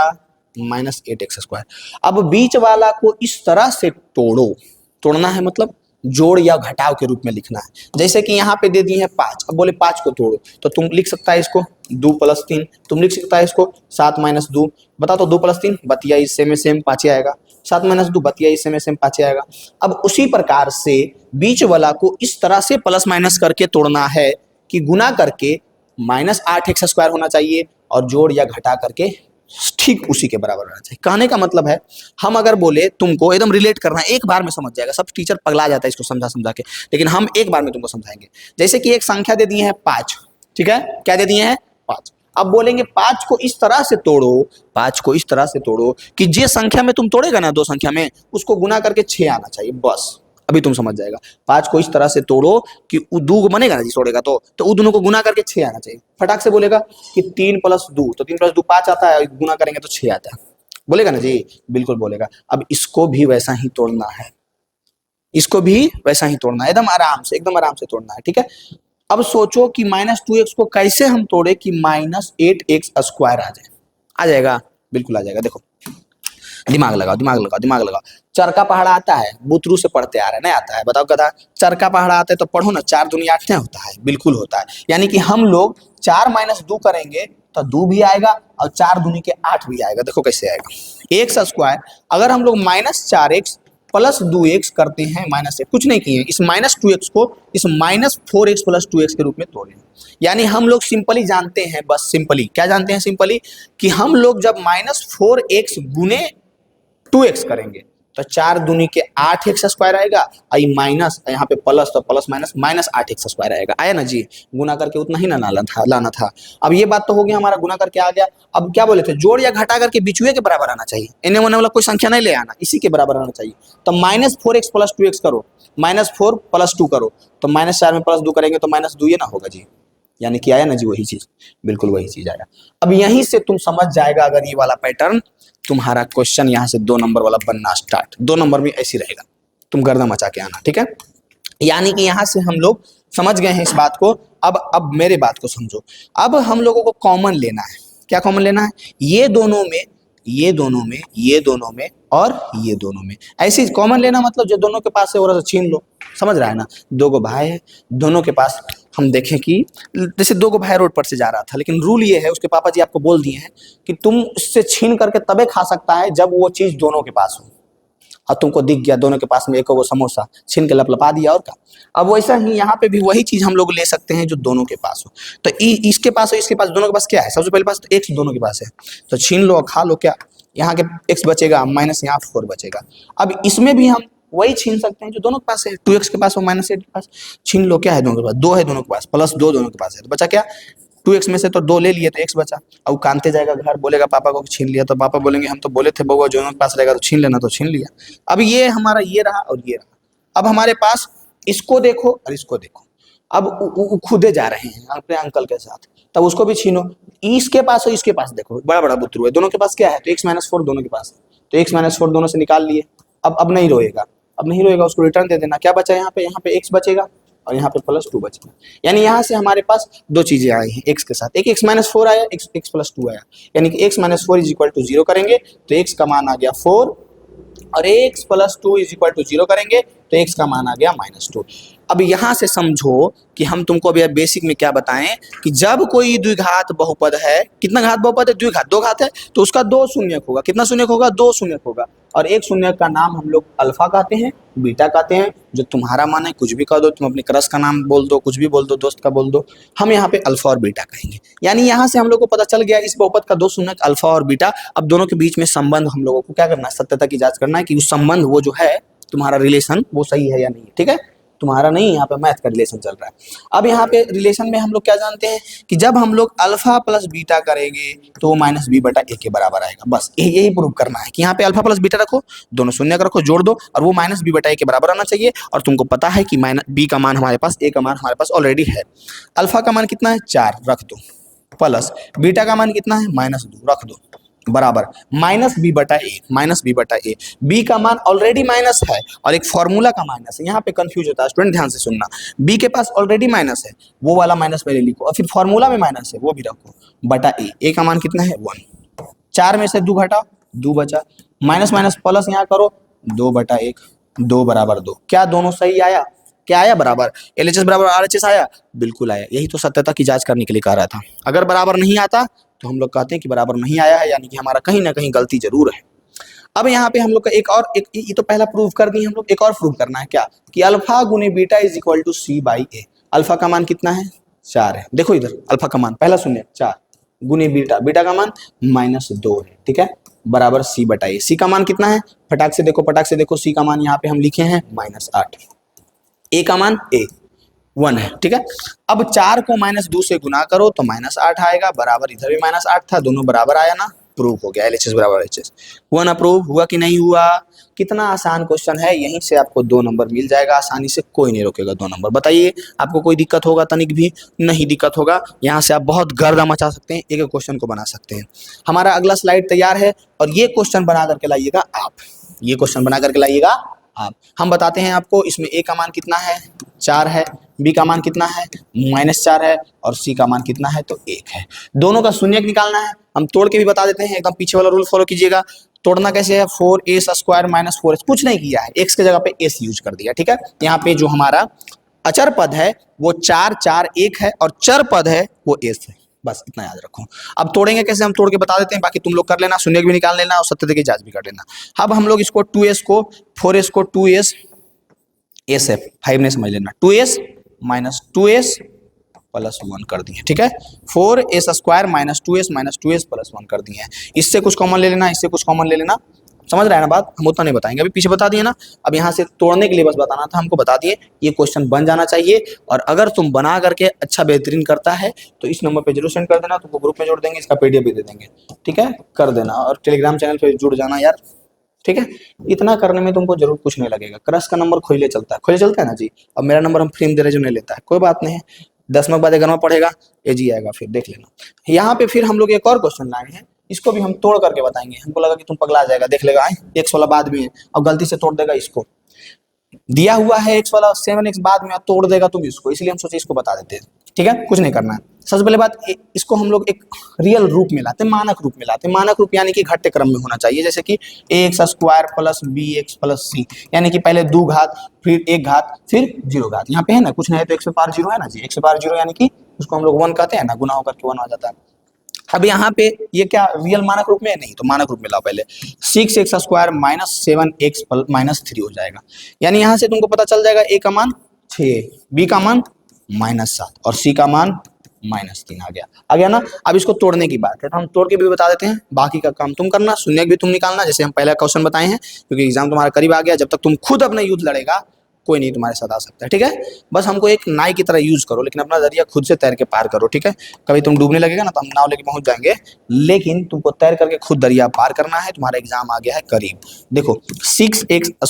Minus 8x square. अब बीच वाला को इस तरह से तोड़ना है, मतलब जोड़ या घटाव के रूप में लिखना है। जैसे कि यहाँ पे दे दिए हैं 5, अब बोले 5 को तोड़ो, तो तुम लिख सकता है इसको 2 + 3, तुम लिख सकता है इसको 7 - 2। बताओ तो 2 + 3 बतिया इससे में सेम 5 ही आएगा, 7 - 2 बतिया इससे में सेम 5 ही आएगा। अब उसी प्रकार से बीच वाला को इस तरह से प्लस माइनस करके तोड़ना है कि गुना करके -8x स्क्वायर होना चाहिए, और जोड़ या घटा करके ठीक उसी के बराबर होना चाहिए। कहने का मतलब है, हम अगर बोले तुमको एकदम रिलेट करना है, एक बार में समझ जाएगा। सब टीचर पगला जाता है इसको समझा समझा के, लेकिन हम एक बार में तुमको समझाएंगे। जैसे कि एक संख्या दे दी है 5, ठीक है, क्या दे दिए हैं? 5। अब बोलेंगे 5 को इस तरह से तोड़ो, 5 को इस तरह से तोड़ो कि जे संख्या में तुम तोड़ेगा ना, दो संख्या में, उसको गुना करके 6 आना चाहिए, बस। अभी तुम समझ जाएगा। 5 को इस तरह से तोड़ो कि दो बनेगा ना जी, तोड़ेगा तो वो दोनों को गुना करके 6 आना चाहिए। फटाक से बोलेगा कि 3 + 2, तो 3 + 2 5 आता है, गुना करेंगे तो 6 आता है, बोलेगा ना जी? बिल्कुल बोलेगा। अब इसको भी वैसा ही तोड़ना है, इसको भी वैसा ही तोड़ना है, एकदम आराम से, एकदम आराम से तोड़ना है, ठीक है। अब सोचो कि -2x को कैसे हम तोड़े कि -8x स्क्वायर आ जाए। आ जाएगा? बिल्कुल आ जाएगा। देखो, दिमाग लगाओ, दिमाग लगाओ, दिमाग लगाओ। चरका पहाड़ा आता है, बुतरू से पढ़ते आ रहे, नहीं आता है? बताओ गधा। चरका पहाड़ा आता है तो पढ़ो ना, 4 दूनी 8 नहीं होता है? बिल्कुल होता है। यानी कि हम लोग 4 - 2 करेंगे तो 2 भी आएगा, और 4 दूनी के 8 भी आएगा। देखो कैसे आएगा। एक्स स्क्वायर अगर हम लोग -4x + 2x करते हैं, -1 कुछ नहीं किए, इस -2x को इस -4x + 2x के रूप में तोड़े। यानी हम लोग सिंपली जानते हैं, बस सिंपली क्या जानते हैं? सिंपली कि हम लोग जब -4x गुने 2x करेंगे तो 4 दूनी के 8x स्क्वायर आएगा, और माइनस यहाँ पे प्लस, तो प्लस माइनस -8x स्क्वायर आएगा। आया ना जी? गुना करके उतना ही ना लाना था। अब ये बात तो हो गया, हमारा गुना करके आ गया। अब क्या बोले थे? जोड़ या घटा करके बिचुए के बराबर आना चाहिए, इन्हें होने वाला कोई संख्या नहीं ले आना, इसी के बराबर आना चाहिए। तो -4x + 2x करो, -4 + 2 करो, तो -4 में +2 करेंगे तो -2 ना होगा जी। यानी कि आया ना जी वही चीज, बिल्कुल वही चीज आया। अब यहीं से तुम समझ जाएगा, अगर ये वाला पैटर्न तुम्हारा क्वेश्चन यहाँ से 2 नंबर वाला बनना स्टार्ट, 2 नंबर में ऐसी रहेगा, तुम गर्दा मचा के आना, ठीक है। यानी कि यहाँ से हम लोग समझ गए हैं इस बात को। अब मेरे बात को समझो। अब हम लोगों को कॉमन लेना है। क्या कॉमन लेना है? ये दोनों में, ये दोनों में, ये दोनों में, और ये दोनों में। ऐसी कॉमन लेना मतलब जो दोनों के पास है वो छीन लो। समझ रहा है ना? 2 गो भाई है, दोनों के पास हम देखें कि जैसे 2 गो भाई रोड पर से जा रहा था, लेकिन रूल ये है, उसके पापा जी आपको बोल दिए हैं कि तुम इससे छीन करके तबे खा सकता है जब वो चीज दोनों के पास हो। और तुमको दिख गया दोनों के पास में एक वो समोसा, छीन के लपलपा दिया, और क्या। अब वैसा ही यहाँ पे भी वही चीज हम लोग ले सकते हैं जो दोनों के पास हो। तो इसके पास और इसके पास, दोनों के पास क्या है? सबसे पहले पास तो एक्स दोनों के पास है, तो छीन लो और खा लो। क्या यहाँ के एक्स बचेगा, माइनस यहाँ 4 बचेगा। अब इसमें भी हम वही छीन सकते हैं जो दोनों के पास है, 2x के पास और -8 के पास। छीन लो, क्या है दोनों के पास? 2 है दोनों के पास, +2 दोनों के पास है, तो बचा क्या? 2x में से तो 2 ले लिए तो x बचा। अब कांते जाएगा घर, बोलेगा पापा को छीन लिया, तो पापा बोलेंगे हम तो बोले थे बउआ जो के पास रहेगा तो छीन लेना, तो छीन लिया। अब ये हमारा ये रहा और ये रहा। अब हमारे पास इसको देखो और इसको देखो, अब खुदे जा रहे हैं अपने अंकल के साथ, तब उसको भी छीनो। इसके पास और इसके पास देखो, बड़ा बड़ा बुतरू है, दोनों के पास क्या है? तो x - 4 दोनों के पास है, तो x - 4 दोनों से निकाल लिए। अब नहीं रोएगा, अब नहीं रोएगा, उसको रिटर्न दे देना। क्या बचा यहाँ पे x बचेगा और यहाँ पे +2 बचेगा। यानी यहाँ से हमारे पास 2 चीजें आई हैं x के साथ, एक x - 4 आया, x +2 आया। यानी कि x - 4 = 0 करेंगे तो x का मान आ गया 4, और x +2 = 0 करेंगे तो x का मान आ गया -2। अब यहाँ से समझो कि हम तुमको अभी बेसिक में क्या बताएं कि जब कोई द्विघात बहुपद है, कितना घात बहुपद है? द्विघात, 2 घात है, तो उसका 2 शून्यक होगा। कितना शून्यक होगा? 2 शून्यक होगा। और एक शून्य का नाम हम लोग अल्फा कहते हैं, बीटा कहते हैं, जो तुम्हारा मन है कुछ भी कह दो, तुम अपने क्रश का नाम बोल दो, कुछ भी बोल दो, दोस्त का बोल दो, हम यहाँ पे अल्फा और बीटा कहेंगे। यानी यहाँ से हम लोग को पता चल गया इस बहुपद का दो शून्य अल्फा और बीटा। अब दोनों के बीच में संबंध हम लोगों को क्या करना है, सत्यता की जांच करना है कि उस संबंध वो जो है तुम्हारा रिलेशन वो सही है या नहीं। ठीक है, तुम्हारा नहीं, यहाँ पे मैथ का रिलेशन चल रहा है। अब यहाँ पे रिलेशन में हम लोग क्या जानते हैं कि जब हम लोग अल्फा प्लस बीटा करेंगे तो वो माइनस बी बटा ए के बराबर आएगा। बस यही प्रूव करना है कि यहाँ पे अल्फा प्लस बीटा रखो, दोनों शून्य रखो, जोड़ दो और वो माइनस बी बटा ए के बराबर आना चाहिए। और तुमको पता है कि माइनस बी का मान हमारे पास, ए का मान हमारे पास ऑलरेडी है। अल्फा का मान कितना है, 4 रख दो, प्लस बीटा का मान कितना है, -2 रख दो, बराबर माइनस बी बटा ए, माइनस बी बटा ए। बी का मान ऑलरेडी माइनस है और एक फॉर्मूला का माइनस है, यहाँ पे कंफ्यूज होता है स्टूडेंट, ध्यान से सुनना। बी के पास ऑलरेडी माइनस है, वो वाला माइनस पहले लिखो और फिर फॉर्मूला में माइनस है वो भी रखो, बटा ए। ए का मान कितना है, 1। 4 में से 2 घटाओ, 2 बचा, माइनस माइनस प्लस यहाँ करो, 2 बटा 1, 2 बराबर 2। क्या दोनों सही आया, क्या आया, बराबर। LHS बराबर RHS आया, बिल्कुल आया। यही तो सत्यता की जांच करने के लिए कह रहा था। अगर बराबर नहीं आता तो हम लोग कहते हैं कि बराबर नहीं आया है, यानी कि हमारा कहीं ना कहीं गलती जरूर है। अब यहाँ पे हम लोग का एक ये तो पहला प्रूव कर दिए हम लोग, एक और प्रूव करना है क्या, कि अल्फा गुने beta is equal to C by A. Alpha का मान कितना है, 4 है। देखो इधर अल्फा का मान पहला शून्य 4 गुने बीटा, बीटा का मान -2 है। ठीक है, बराबर सी बटा ए। सी का मान कितना है, फटाक से देखो, फटाक से देखो, सी का मान यहाँ पे हम लिखे हैं -8, ए का मान 1 है। ठीक है, अब 4 को -2 से गुना करो तो -8 आएगा, बराबर इधर भी -8 था, दोनों बराबर आया ना, प्रूव हो गया। LHS बराबर LHS हुआ ना, प्रूव हुआ कि नहीं हुआ। कितना आसान क्वेश्चन है, यहीं से आपको 2 नंबर मिल जाएगा आसानी से, कोई नहीं रोकेगा 2 नंबर। बताइए आपको कोई दिक्कत होगा, तनिक भी नहीं दिक्कत होगा। यहाँ से आप बहुत गर्दा मचा सकते हैं, एक एक क्वेश्चन को बना सकते हैं। हमारा अगला स्लाइड तैयार है और ये क्वेश्चन बना करके लाइएगा आप, ये क्वेश्चन बना करके लाइएगा आप। हम बताते हैं आपको, इसमें ए का मान कितना है, 4 है, बी का मान कितना है, -4 है, और सी का मान कितना है, तो 1 है। दोनों का शून्य निकालना है। हम तोड़ के भी बता देते हैं, एकदम पीछे वाला रूल फॉलो कीजिएगा। तोड़ना कैसे है, 4a² - 4s, कुछ नहीं किया है, x के जगह पे s यूज कर दिया। ठीक है, यहाँ पे जो हमारा अचर पद है वो 4 4 1 है और चर पद है वो s है। बस इतना याद रखो। अब तोड़ेंगे कैसे, हम तोड़ के बता देते हैं, बाकी तुम लोग कर लेना, शून्य भी निकाल लेना और सत्यता की जांच भी कर लेना। अब हम लोग इसको 2s को 4s को 2s s है, 5 ने समझ लेना, 2s - 2s + 1 कर दिए। ठीक है, 4s² - 2s + 1 कर दिए। इससे कुछ कॉमन ले लेना, इससे कुछ कॉमन ले लेना, समझ रहे हैं ना बात, हम उतना नहीं बताएंगे, अभी पीछे बता दिए ना। अब यहाँ से तोड़ने के लिए बस बताना था, हमको बता दिए। ये क्वेश्चन बन जाना चाहिए और अगर तुम बना करके अच्छा बेहतरीन करता है तो इस नंबर पे जरूर सेंड कर देना, तुमको ग्रुप में जोड़ देंगे, इसका PDF भी दे देंगे। ठीक है, कर देना और टेलीग्राम चैनल पे जुड़ जाना यार। ठीक है, इतना करने में तुमको जरूर कुछ नहीं लगेगा। क्रश का नंबर खोले चलता है, खोले चलता है ना जी। अब मेरा नंबर हम फ्री में दे रहे, जो नहीं लेता है कोई बात नहीं है, 10 के बाद 11वां पढ़ेगा ये जी आएगा, फिर देख लेना। यहाँ पे फिर हम लोग एक और क्वेश्चन लाए हैं, इसको भी हम तोड़ करके बताएंगे। हमको लगा कि तुम पगला जाएगा, देख लेगा x वाला बाद में है और गलती से तोड़ देगा इसको, दिया हुआ है x वाला 7x बाद में तोड़ देगा तुम इसको, इसलिए हम सोचे इसको बता देते हैं। ठीक है, कुछ नहीं करना है। सबसे पहले बात, इसको हम लोग एक रियल रूप में लाते हैं, मानक रूप में लाते हैं। मानक रूप यानी कि घटते क्रम में होना चाहिए, जैसे कि ax² + bx + c, यानी कि पहले 2 घात, फिर 1 घात, फिर 0 घात। यहाँ पे है ना, कुछ नहीं है तो x पावर 0 है ना जी, x पावर 0 यानी कि उसको हम लोग 1 कहते हैं ना, गुना होकर के 1 आ जाता है। अब यहाँ पे ये क्या रियल मानक रूप में नहीं, तो मानक रूप में लाओ पहले, 6x² - 7x - 3 हो जाएगा। यानी यहाँ से तुमको पता चल जाएगा a का मान 6, b का मान -7 और c का मान -3 आ गया ना। अब इसको तोड़ने की बात है तो हम तोड़ के भी बता देते हैं, बाकी का काम तुम करना, शून्य भी तुम निकालना, जैसे हम पहला क्वेश्चन बताए हैं, क्योंकि एग्जाम तुम्हारा करीब आ गया। जब तक तुम खुद अपना युद्ध लड़ेगा कोई नहीं तुम्हारे साथ आ सकता है। ठीक है, बस हमको एक नाव की तरह यूज करो, लेकिन अपना जरिया खुद से तैर के पार करो। ठीक है, कभी तुम डूबने लगेगा ना तो हम नाव लेके पहुंच जाएंगे, लेकिन तुमको तैर करके खुद दरिया पार करना है। तुम्हारा एग्जाम आ गया है करीब। देखो 6x² -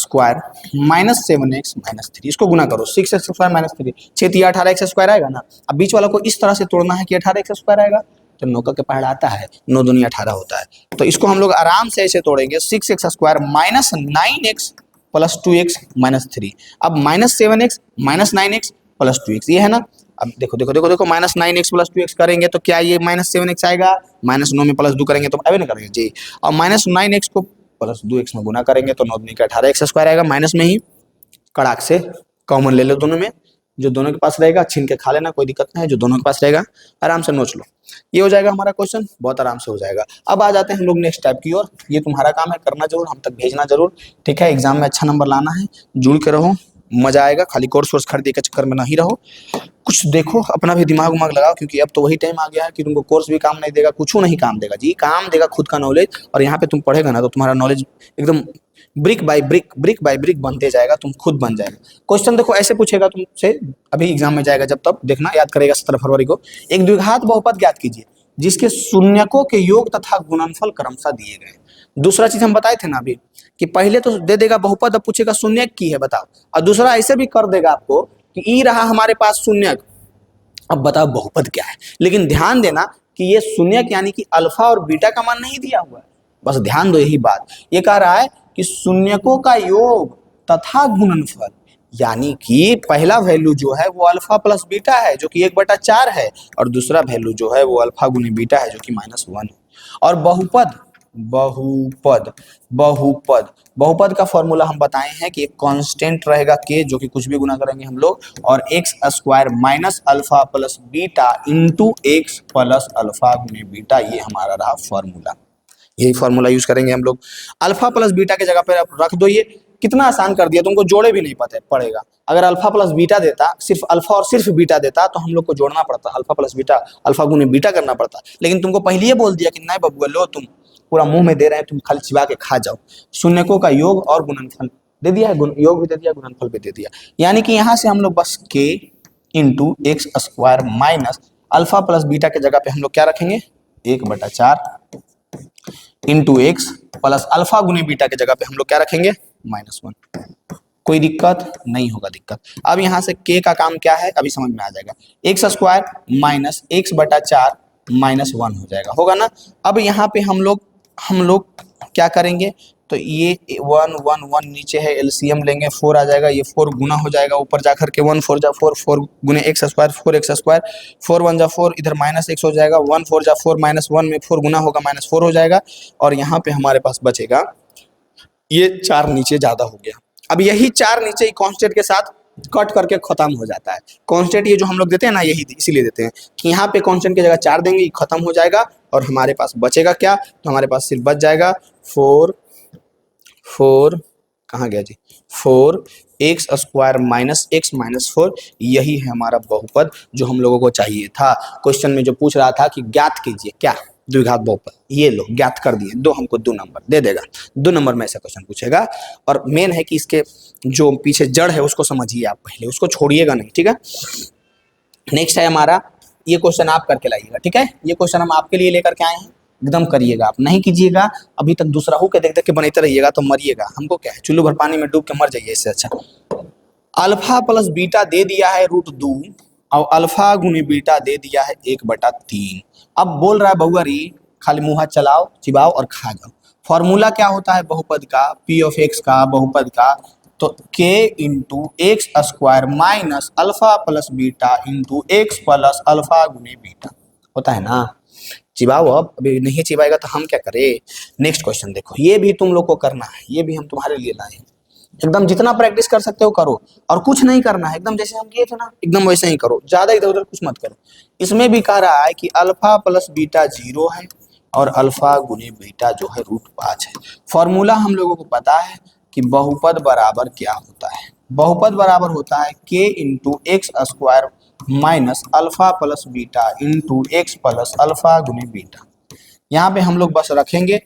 7x - 3, इसको गुना करो, 6x² - 3, 6 × 18x² आएगा ना। अब बीच वाला को इस तरह से तोड़ना है कि 18x² आएगा, तो 9 का पहाड़ आता है, 9 दूनी 18 होता है। तो इसको हम लोग आराम से ऐसे तोड़ेंगे, 6x² - 9x + 2x - 3। अब -7x - 9x + 2x, ये है ना। अब देखो देखो देखो देखो, -9x + 2x करेंगे तो क्या ये -7x आएगा, -9 में +2 करेंगे तो अबे नहीं करेंगे जी। और -9x को +2x में गुना करेंगे तो 9 दूनी 18x² आएगा, माइनस में ही कड़ाक से कॉमन ले लो दोनों में, जो दोनों के पास रहेगा छीन के खा लेना, कोई दिक्कत नहीं है। जो दोनों के पास रहेगा आराम से नोच लो। ये हो जाएगा हमारा क्वेश्चन, बहुत आराम से हो जाएगा। अब आ जाते हैं हम लोग नेक्स्ट टाइप की ओर। ये तुम्हारा काम है, करना जरूर, हम तक भेजना जरूर, ठीक है। एग्जाम में अच्छा नंबर लाना है, जुड़ के रहो, मजा आएगा। खाली कोर्स वोर्स खरीदे के चक्कर में नहीं रहो, कुछ देखो, अपना भी दिमाग उमाग लगाओ, क्योंकि अब तो वही टाइम आ गया है कि तुमको कोर्स भी काम नहीं देगा, कुछ नहीं काम देगा जी, काम देगा खुद का नॉलेज। और यहाँ पे तुम पढ़ेगा ना तो तुम्हारा नॉलेज एकदम ब्रिक बाय ब्रिक बनते जाएगा, तुम खुद बन जाएगा। क्वेश्चन देखो ऐसे पूछेगा तुमसे, अभी एग्जाम में जाएगा जब, तब देखना, याद करेगा 17 फरवरी को। एक द्विघात बहुपद ज्ञात कीजिए जिसके शून्यकों के योग तथा गुणनफल क्रमशः दिए गए। दूसरा चीज हम बताए थे ना अभी, कि पहले तो दे देगा बहुपद, अब पूछेगा शून्यक की है बताओ, और दूसरा ऐसे भी कर देगा आपको कि ई रहा हमारे पास शून्यक, अब बताओ बहुपद क्या है। लेकिन ध्यान देना कि ये शून्यक यानी कि अल्फा और बीटा का मान नहीं दिया हुआ है, बस ध्यान दो यही बात। ये कह रहा है कि शून्यकों का योग तथा गुणनफल, यानी कि पहला वैल्यू जो है वो अल्फा प्लस बीटा है जो कि 1/4 है, और दूसरा वैल्यू जो है वो अल्फा गुने बीटा है जो कि -1 है। और बहुपद बहुपद बहुपद बहुपद का फॉर्मूला हम बताए हैं कि एक कांस्टेंट रहेगा के, जो कि कुछ भी गुना करेंगे हम लोग, और x square minus alpha plus beta into x plus alpha गुने बीटा, ये हमारा रहा फॉर्मूला। यही फॉर्मूला यूज करेंगे हम लोग। अल्फा प्लस बीटा की जगह पे आप रख दो, ये कितना आसान कर दिया, तुमको जोड़े भी नहीं पता पड़ेगा। अगर अल्फा प्लस बीटा देता, सिर्फ अल्फा और सिर्फ बीटा देता, तो हम लोग को जोड़ना पड़ता, अल्फा प्लस बीटा अल्फा गुने बीटा करना पड़ता। लेकिन तुमको पहले ही बोल दिया कि नहीं बबुआ, लो तुम पूरा मुंह में दे रहे हैं, तुम खाली चिबा के खा जाओ। शून्यकों का योग और गुणनफल दे दिया है, योग भी दे दिया, गुणनफल भी दे दिया, यानी कि यहाँ से हम लोग बस के into x square minus alpha plus beta के जगह पे हम लोग क्या रखेंगे, 1/4 इंटू एक्स प्लस अल्फा गुने बीटा के जगह पे हम लोग क्या रखेंगे, -1। कोई दिक्कत नहीं होगा दिक्कत। अब यहाँ से के का काम क्या है अभी समझ में आ जाएगा, एक्स स्क्वायर माइनस x/4 -1 हो जाएगा, होगा ना। अब यहाँ पे हम लोग क्या करेंगे, तो ये 1 1 1 नीचे है, एलसीएम लेंगे 4 आ जाएगा, ये 4 गुना हो जाएगा ऊपर जाकर के, 1 4 जा 4 4 गुने एक्स स्क्वायर 4x स्क्वायर, 4 1 जा 4, इधर -x हो जाएगा, 1 4 जा 4 -1 में 4 गुना होगा -4 हो जाएगा। और यहाँ पे हमारे पास बचेगा ये 4 नीचे ज्यादा हो गया। अब यही 4 नीचे कांस्टेंट के साथ कट करके खत्म हो जाता है। कांस्टेंट ये जो हम लोग देते हैं ना, यही इसीलिए देते हैं कि यहाँ पे कांस्टेंट की जगह 4 देंगे, ये खत्म हो जाएगा, और हमारे पास बचेगा क्या, तो हमारे पास सिर्फ बच जाएगा 4 कहाँ गया जी, 4 x square minus x minus 4, यही है हमारा बहुपद जो हम लोगों को चाहिए था। क्वेश्चन में जो पूछ रहा था कि ज्ञात कीजिए क्या द्विघात बहुपद, ये लो ज्ञात कर दिए, दो हमको 2 नंबर दे देगा, 2 नंबर में ऐसा क्वेश्चन पूछेगा। और मेन है कि इसके जो पीछे जड़ है उसको समझिए आप पहले, उसको छोड़िएगा नहीं, ठीक है। नेक्स्ट है हमारा, ये क्वेश्चन आप करके लाइएगा, ठीक है। ये क्वेश्चन हम आपके लिए लेकर के आए हैं, एकदम करिएगा, आप नहीं कीजिएगा अभी तक दूसरा हो के देख देख के बनाते रहिएगा तो मरिएगा। हमको क्या है, चुल्लू भर पानी में डूब के मर जाइए, इससे अच्छा। अल्फा प्लस बीटा दे दिया है √2 और अल्फा गुने बीटा दे दिया है 1/3। अब बोल रहा है बहुआ री खाली मुँह हाथ चलाओ, चिबाओ और खा जाओ। फॉर्मूला क्या होता है बहुपद का, पी ऑफ एक्स का बहुपद का, तो k into x square minus alpha plus beta into x plus alpha गुने बीटा होता है ना। चिबाओ, अब अभी नहीं चिबाएगा तो हम क्या करें। नेक्स्ट क्वेश्चन देखो, ये भी तुम लोग को करना है, ये भी हम तुम्हारे लिए लाए हैं। एकदम जितना प्रैक्टिस कर सकते हो करो, और कुछ नहीं करना है, एकदम जैसे हम किए थे ना एकदम वैसे ही करो, ज्यादा इधर उधर कुछ मत करो। इसमें भी कह रहा है कि अल्फा प्लस बीटा 0 है और अल्फा गुने बीटा जो है √5 है। फॉर्मूला हम लोगों को पता है कि बहुपद बराबर क्या होता है, बहुपद बराबर होता है k into x square minus alpha plus beta into x plus alpha गुने बीटा। यहाँ पे हम लोग बस रखेंगे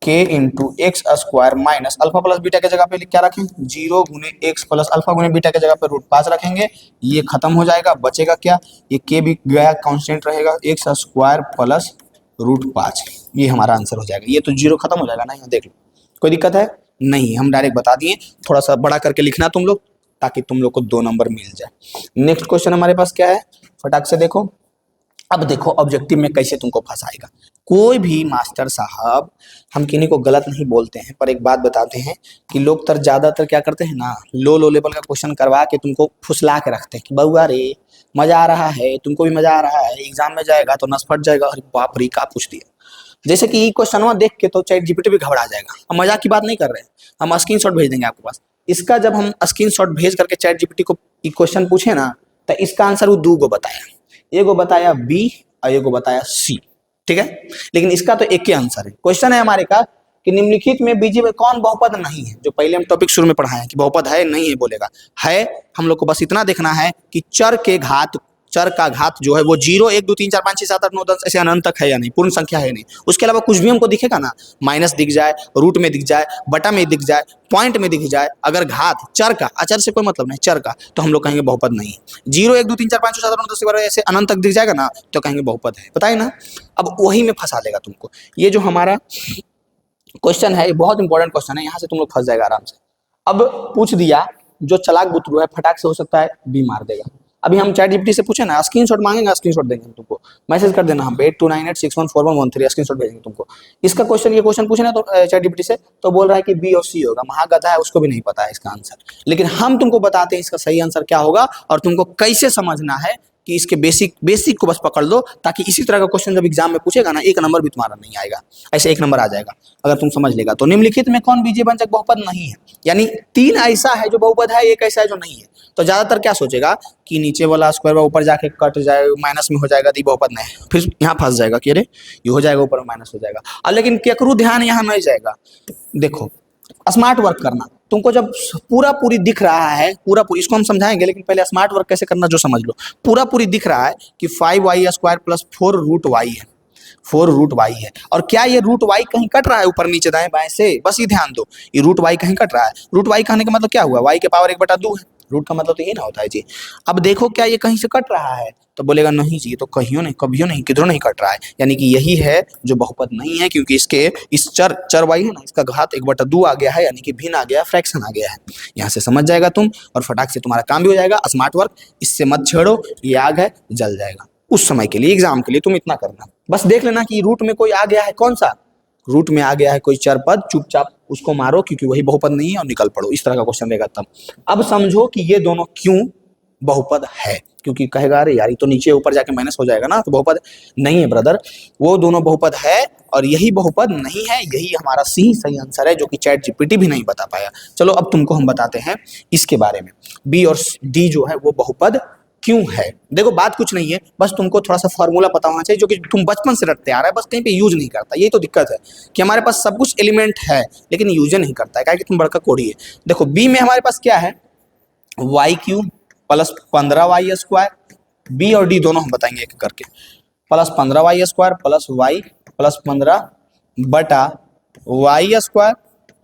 k into x square minus alpha plus beta के जगह पे क्या रखें, 0 गुने एक्स प्लस अल्फा गुने बीटा के जगह पे √5 रखेंगे, ये खत्म हो जाएगा, बचेगा क्या, ये k भी गया कांस्टेंट रहेगा, एक्स स्क्वायर प्लस √5, ये हमारा आंसर हो जाएगा। ये तो 0 खत्म हो जाएगा ना, यहाँ देख लो, कोई दिक्कत है नहीं, हम डायरेक्ट बता दिए। थोड़ा सा बड़ा करके लिखना तुम लोग, ताकि तुम लोग को 2 नंबर मिल जाए। नेक्स्ट क्वेश्चन हमारे पास क्या है, फटाक से देखो। अब देखो ऑब्जेक्टिव में कैसे तुमको फंसाएगा कोई भी मास्टर साहब। हम किन्हीं को गलत नहीं बोलते हैं, पर एक बात बताते हैं कि लोग तर ज्यादातर क्या करते हैं ना, लो लेवल का क्वेश्चन करवा के तुमको फुसला के रखते हैं कि बउआ रे मजा आ रहा है, तुमको भी मजा आ रहा है, एग्जाम में जाएगा तो नस फट जाएगा, अरे बाप रे का पूछ दिया। जैसे कि क्वेश्चन देख के तो चैट जीपीटी भी घबरा जाएगा। हम मजाक की बात नहीं कर रहे हैं, हम स्क्रीनशॉट भेज देंगे आपके पास। इसका जब हम स्क्रीनशॉट भेज करके चैट जीपीटी को क्वेश्चन पूछे ना, तो इसका आंसर वो 2 गो बताया, एगो बताया बी और एगो बताया सी, ठीक है। लेकिन इसका तो एक ही आंसर है। क्वेश्चन है हमारे का कि निम्नलिखित में बीजीय में कौन बहुपद नहीं है, जो पहले हम टॉपिक शुरू में पढ़ाए हैं कि बहुपद है नहीं है बोलेगा, है हम लोग को बस इतना देखना है कि चर का घात जो है वो 0 1 2 3 4 5 6 7 8 9 10 ऐसे अनंत तक है या नहीं, पूर्ण संख्या है नहीं, उसके अलावा कुछ भी हमको दिखेगा ना, माइनस दिख जाए, रूट में दिख जाए, बटा में दिख जाए, पॉइंट में दिख जाए, अगर घात चर का, अचर से कोई मतलब नहीं, चर का, तो हम लोग कहेंगे बहुपद नहीं है। 0 1 2 3 4 5 6 7 8 9 10 11 ऐसे अनंत तक दिख जाएगा ना, तो कहेंगे बहुपद है, बताए ना। अब वही में फंसा देगा तुमको। ये जो हमारा क्वेश्चन है ये बहुत इंपॉर्टेंट क्वेश्चन है, यहाँ से तुम लोग फंस जाएगा आराम से। अब पूछ दिया, जो चालाक बुतरू है फटाक से हो सकता है बी मार देगा। अभी हम चैट जीपीटी से पूछे ना, स्क्रीनशॉट मांगेंगे, स्क्रीनशॉट देंगे हम तुमको, मैसेज कर देना हम 8298614113 स्क्रीनशॉट भेजेंगे तुमको। इसका क्वेश्चन, ये क्वेश्चन पूछे ना तो चैट जीपीटी से, तो बोल रहा है कि बी और सी होगा, महागधा है, उसको भी नहीं पता है इसका आंसर। लेकिन हम तुमको बताते हैं इसका सही आंसर क्या होगा और तुमको कैसे समझना है कि इसके बेसिक को बस पकड़ लो, ताकि इसी तरह का क्वेश्चन जब एग्जाम में पूछेगा ना, 1 नंबर भी तुम्हारा नहीं आएगा, ऐसे 1 नंबर आ जाएगा अगर तुम समझ लेगा। तो निम्नलिखित में कौन बीजीय व्यंजक बहुपद नहीं है, यानी 3 ऐसा है जो बहुपद है, 1 ऐसा है जो नहीं है। तो ज्यादातर क्या सोचेगा कि नीचे वाला स्क्वायर ऊपर जाके कट जाए, माइनस में हो जाएगा, तो बहुपद नहीं, फिर यहाँ फंस जाएगा कि अरे ये हो जाएगा, ऊपर माइनस हो जाएगा। और लेकिन केकरू ध्यान यहाँ नहीं जाएगा। देखो स्मार्ट वर्क करना, तुमको जब पूरी दिख रहा है, पूरी इसको हम समझाएंगे, लेकिन पहले स्मार्ट वर्क कैसे करना जो समझ लो। पूरी दिख रहा है कि 5y² प्लस 4 रूट वाई है, 4 रूट वाई है, और क्या ये रूट वाई कहीं कट रहा है ऊपर नीचे दाएं बाएं से, बस ये ध्यान दो, ये रूट वाई कहीं कट रहा है। रूट वाई कहने का मतलब क्या हुआ, वाई के पावर 1/2 है, रूट का मतलब तो ये ना होता है जी। अब देखो क्या ये कहीं से कट रहा है, तो बोलेगा नहीं जी, ये तो कहीं नहीं, कभी नहीं, किधरों नहीं कट रहा है, यानी कि यही है जो बहुपद नहीं है, क्योंकि इसके इस चर वाई है ना, इसका घात 1/2 आ गया है, यानी कि भिन्न आ गया, फ्रैक्शन आ गया है। यहाँ से समझ जाएगा तुम, और फटाक से तुम्हारा काम भी हो जाएगा। स्मार्ट वर्क इससे मत छेड़ो, ये आग है, जल जाएगा उस समय के लिए, एग्जाम के लिए तुम इतना करना, बस देख लेना कि रूट में कोई आ गया है, कौन सा रूट में आ गया है कोई चर पद, चुपचाप उसको मारो क्योंकि वही बहुपद नहीं है और निकल पड़ो, इस तरह का क्वेश्चन रहेगा तब। अब समझो कि ये दोनों क्यों बहुपद है, क्योंकि कहेगा अरे यार ये तो नीचे ऊपर जाके माइनस हो जाएगा ना, तो बहुपद नहीं है ब्रदर, वो दोनों बहुपद है और यही बहुपद नहीं है, यही हमारा सही आंसर है, जो कि चैट जीपीटी भी नहीं बता पाया। चलो अब तुमको हम बताते हैं इसके बारे में, बी और डी जो है वो बहुपद क्यों है। देखो बात कुछ नहीं है, बस तुमको थोड़ा सा फॉर्मूला पता होना चाहिए, जो कि तुम बचपन से रटते आ रहा है, बस कहीं पे यूज नहीं करता। ये तो दिक्कत है कि हमारे पास सब कुछ एलिमेंट है लेकिन यूज नहीं करता है, क्या कि तुम बड़का कोढ़ी है। देखो बी में हमारे पास क्या है, y³ प्लस 15y², बी और डी दोनों हम बताएंगे एक करके, plus 15y² plus y plus 15 बटा y²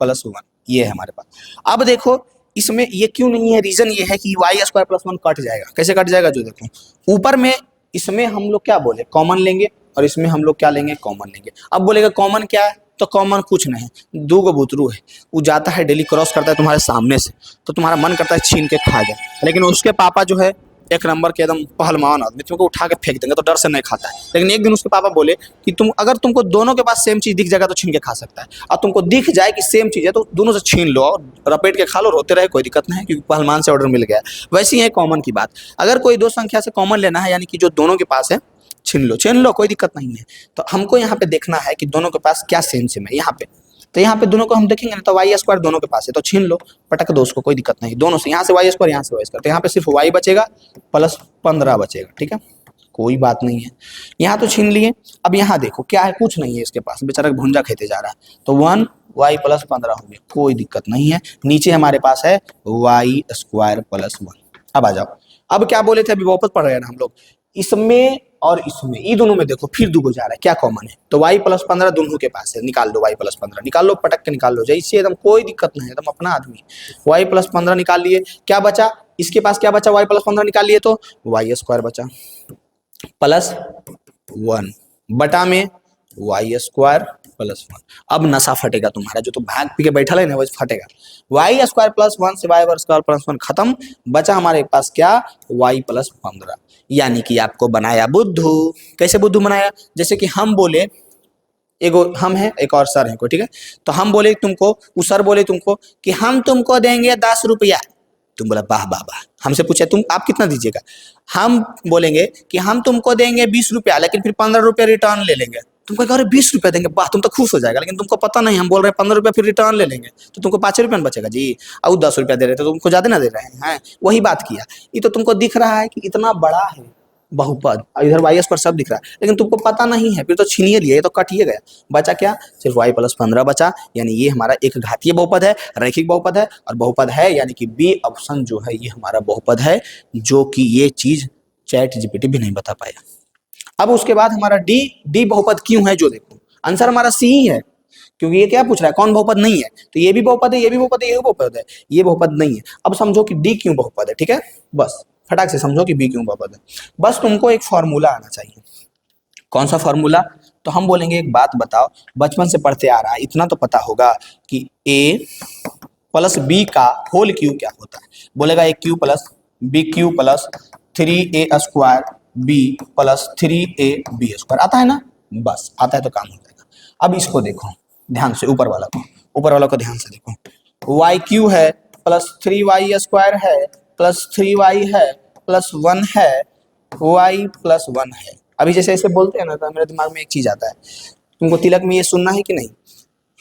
प्लस 1, ये है हमारे पास। अब देखो इसमें ये क्यों नहीं है, रीजन ये है कि y² प्लस 1 कट जाएगा। कैसे कट जाएगा, जो देखो ऊपर में, इसमें हम लोग क्या बोले कॉमन लेंगे, और इसमें हम लोग क्या लेंगे कॉमन लेंगे। अब बोलेगा कॉमन क्या है, तो कॉमन कुछ नहीं, 2 गो बुतरू है, वो जाता है डेली क्रॉस करता है तुम्हारे सामने से, तो तुम्हारा मन करता है छीन के खा जाए, लेकिन उसके पापा जो है 1 नंबर के एकदम पहलवान आदमी, तुमको उठा के फेंक देंगे तो डर से नहीं खाता है। लेकिन एक दिन उसके पापा बोले कि अगर तुमको दोनों के पास सेम चीज दिख जाएगा तो छीन के खा सकता है, और तुमको दिख जाए कि सेम चीज है तो दोनों से छीन लो और रपेट के खा लो, रोते रहे, कोई दिक्कत नहीं है, क्योंकि पहलवान से ऑर्डर मिल गया। वैसे ही है कॉमन की बात, अगर कोई 2 संख्या से कॉमन लेना है, यानी कि जो दोनों के पास है छीन लो, कोई दिक्कत नहीं है। तो हमको यहाँ पे देखना है कि दोनों के पास क्या सेम है यहाँ पे, तो यहाँ पे दोनों को हम देखेंगे ना, तो y² दोनों के पास है तो छीन लो, पटक दो उसको, कोई दिक्कत नहीं, दोनों से, यहाँ से y², यहाँ से y², तो यहाँ पे सिर्फ y बचेगा प्लस 15 बचेगा, ठीक है, कोई बात नहीं है, यहाँ तो छीन लिए। अब यहाँ देखो क्या है, कुछ नहीं है इसके पास, बेचारा भुंजा खेते जा रहा है, तो 1y प्लस 15 हो गया, कोई दिक्कत नहीं है। नीचे हमारे पास है y² प्लस 1। अब आ जाओ, अब क्या बोले थे, अभी वापस पढ़ रहे हैं ना हम लोग, इसमें और इसमें, ये दोनों में देखो फिर 2 गो जा रहा है, क्या कॉमन है, तो y प्लस 15 दोनों के पास है, निकाल लो y प्लस 15, निकाल लो, पटक के निकाल लो, जैसे एकदम कोई दिक्कत नहीं है, एकदम अपना आदमी। y प्लस 15 निकाल लिए, क्या बचा इसके पास, क्या बचा, y प्लस 15 निकाल लिए तो y² बचा प्लस 1 बटा में y² प्लस 1। अब नशा फटेगा तुम्हारा, जो तुम भाग पी के बैठा है ना वही फटेगा। y² प्लस 1 से y² प्लस 1 खत्म, बचा हमारे पास क्या, y प्लस 15, यानी कि आपको बनाया बुद्धू। कैसे बुद्धू बनाया, जैसे कि हम बोले, एगो हम है एक और सर है कोई, ठीक है, तो हम बोले तुमको, वो सर बोले तुमको कि हम तुमको देंगे 10 रुपया, तुम बोला वाह वाह वाह, हमसे पूछा तुम आप कितना दीजिएगा, हम बोलेंगे कि हम तुमको देंगे 20 रुपया, लेकिन फिर 15 रुपया रिटर्न ले लेंगे, तुम कहोगे अरे 20 रुपया देंगे, वाह तुम तो खुश हो जाएगा, लेकिन तुमको पता नहीं हम बोल रहे हैं 15 रुपया फिर रिटर्न ले लेंगे, तो तुमको 5 रुपया में बचेगा जी। और 10 रुपया दे रहे थे तो तुमको ज्यादा ना दे रहे हैं। वही बात किया, ये तो तुमको दिख रहा है कि इतना बड़ा है बहुपद, और इधर वाई स्क्वायर सब दिख रहा है, लेकिन तुमको पता नहीं है, फिर तो छीनिए लिए, ये तो कटिए गया। बचा क्या, सिर्फ y प्लस 15 बचा, यानी ये हमारा एक घातीय बहुपद है, रैखिक बहुपद है, और बहुपद है यानी कि बी ऑप्शन जो है ये हमारा बहुपद है, जो कि ये चीज चैट जीपीटी भी नहीं बता पाया। अब उसके बाद हमारा डी बहुपद क्यों है, जो देखो आंसर हमारा सी ही है, क्योंकि ये क्या पूछ रहा है, कौन बहुपद नहीं है, तो ये भी बहुपद है, ये भी बहुपद है, ये भी बहुपद है, ये बहुपद नहीं है। अब समझो कि डी क्यों बहुपद है, ठीक है, बस फटाक से समझो कि बी क्यों बहुपद है। बस तुमको एक फॉर्मूला आना चाहिए। कौन सा फॉर्मूला, तो हम बोलेंगे एक बात बताओ, बचपन से पढ़ते आ रहा है, इतना तो पता होगा कि ए प्लस बी का होल क्यू क्या होता है। बोलेगा A cube plus B cube plus 3a square B plus 3ab square, आता है ना, बस आता है तो काम हो जाएगा। अब इसको देखो ध्यान से, ऊपर वाला को ध्यान से देखो, वाई क्यू है प्लस 3y स्क्वायर है प्लस 3y है प्लस 1 है, y प्लस 1 है। अभी जैसे ऐसे बोलते हैं ना, तो मेरे दिमाग में एक चीज आता है, तुमको तिलक में ये सुनना है कि नहीं,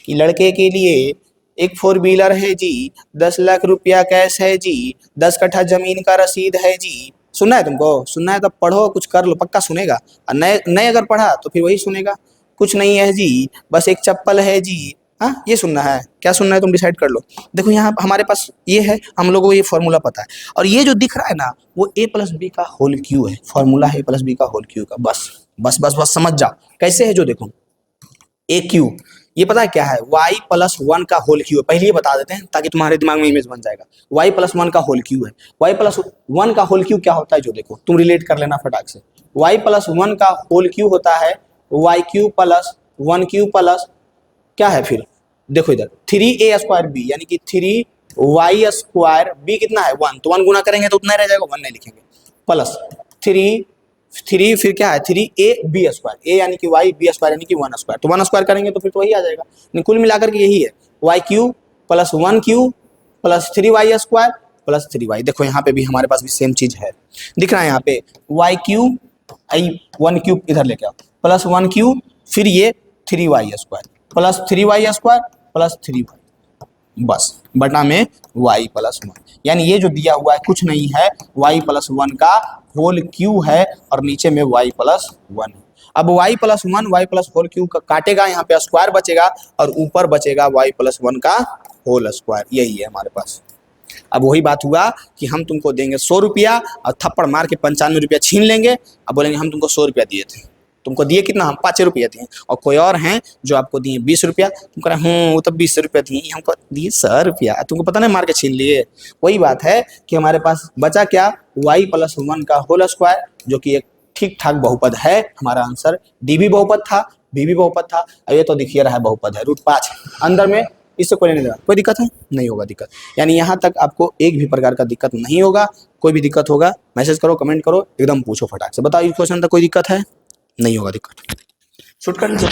कि लड़के के लिए एक 4 व्हीलर है जी, 10 लाख रुपया कैश है जी, 10 कट्ठा जमीन का रसीद है जी। सुनना है तुमको, सुनना है तो पढ़ो, कुछ कर लो, पक्का सुनेगा, और नए अगर पढ़ा तो फिर वही सुनेगा। कुछ नहीं है जी, बस एक चप्पल है जी, हाँ ये सुनना है, क्या सुनना है तुम डिसाइड कर लो। देखो यहाँ हमारे पास ये है, हम लोगों को ये फॉर्मूला पता है, और ये जो दिख रहा है ना वो a प्लस बी का होल क्यू है, फॉर्मूला है a प्लस बी का होल क्यू का। बस बस बस बस समझ जाओ कैसे है, जो देखो ए क्यू, ये पता है क्या है, y प्लस 1 का होल क्यू है, पहले ये बता देते हैं ताकि तुम्हारे दिमाग में इमेज बन जाएगा। y प्लस 1 का होल क्यू है, y प्लस 1 का होल क्यू क्या होता है, जो देखो तुम रिलेट कर लेना फटाक से। y प्लस 1 का होल क्यू होता है y Q plus 1 Q plus क्या है, फिर देखो इधर 3a स्क्वायर बी, यानी कि 3y स्क्वायर, बी कितना है 1, तो 1 गुना करेंगे तो उतना रह जाएगा, 1 नहीं लिखेंगे, प्लस 3 फिर क्या है 3ab स्क्वायर, a यानी कि y, b स्क्वायर यानी कि 1 स्क्वायर, तो 1 स्क्वायर करेंगे तो फिर तो वही आ जाएगा। कुल मिलाकर के यही है y Q plus 1 Q plus 3y square plus 3y। देखो यहाँ पे भी हमारे पास भी सेम चीज है, दिख रहा है यहाँ पे y क्यू, 1 क्यूब इधर लेके आओ, प्लस 1 क्यू, फिर ये 3y square plus 3y square plus 3y, बस बटा में y प्लस 1, यानी ये जो दिया हुआ है कुछ नहीं है, y प्लस 1 का होल क्यू है, और नीचे में y प्लस 1 है। अब y plus 1 y plus whole Q का काटेगा, यहाँ पे स्क्वायर बचेगा, और ऊपर बचेगा y प्लस 1 का होल स्क्वायर, यही है हमारे पास। अब वही बात हुआ कि हम तुमको देंगे 100 रुपया और थप्पड़ मार के 95 रुपया छीन लेंगे, अब बोलेंगे हम तुमको 100 रुपया दिए थे, तुमको दिए कितना, हम 5 रुपया दिए, और कोई और हैं जो आपको दिए 20 रुपया, तुम कह रहे वो तो 20 रुपया दिए, हमको दिए 100 रुपया, तुमको पता नहीं मार के छीन लिए। वही बात है कि हमारे पास बचा क्या, y प्लस 1 का होल स्क्वायर, जो कि एक ठीक ठाक बहुपद है। हमारा आंसर डी भी बहुपद था, बी भी बहुपद था, अब ये तो दिखिए रहा है बहुपद है, √5 अंदर में, इससे कोई नहीं, कोई दिक्कत है नहीं होगा दिक्कत, यानी यहाँ तक आपको एक भी प्रकार का दिक्कत नहीं होगा। कोई भी दिक्कत होगा मैसेज करो, कमेंट करो, एकदम पूछो फटाक से, बताओ इस क्वेश्चन तक कोई दिक्कत है, नहीं होगा दिक्कत, शूट कर लीजिए।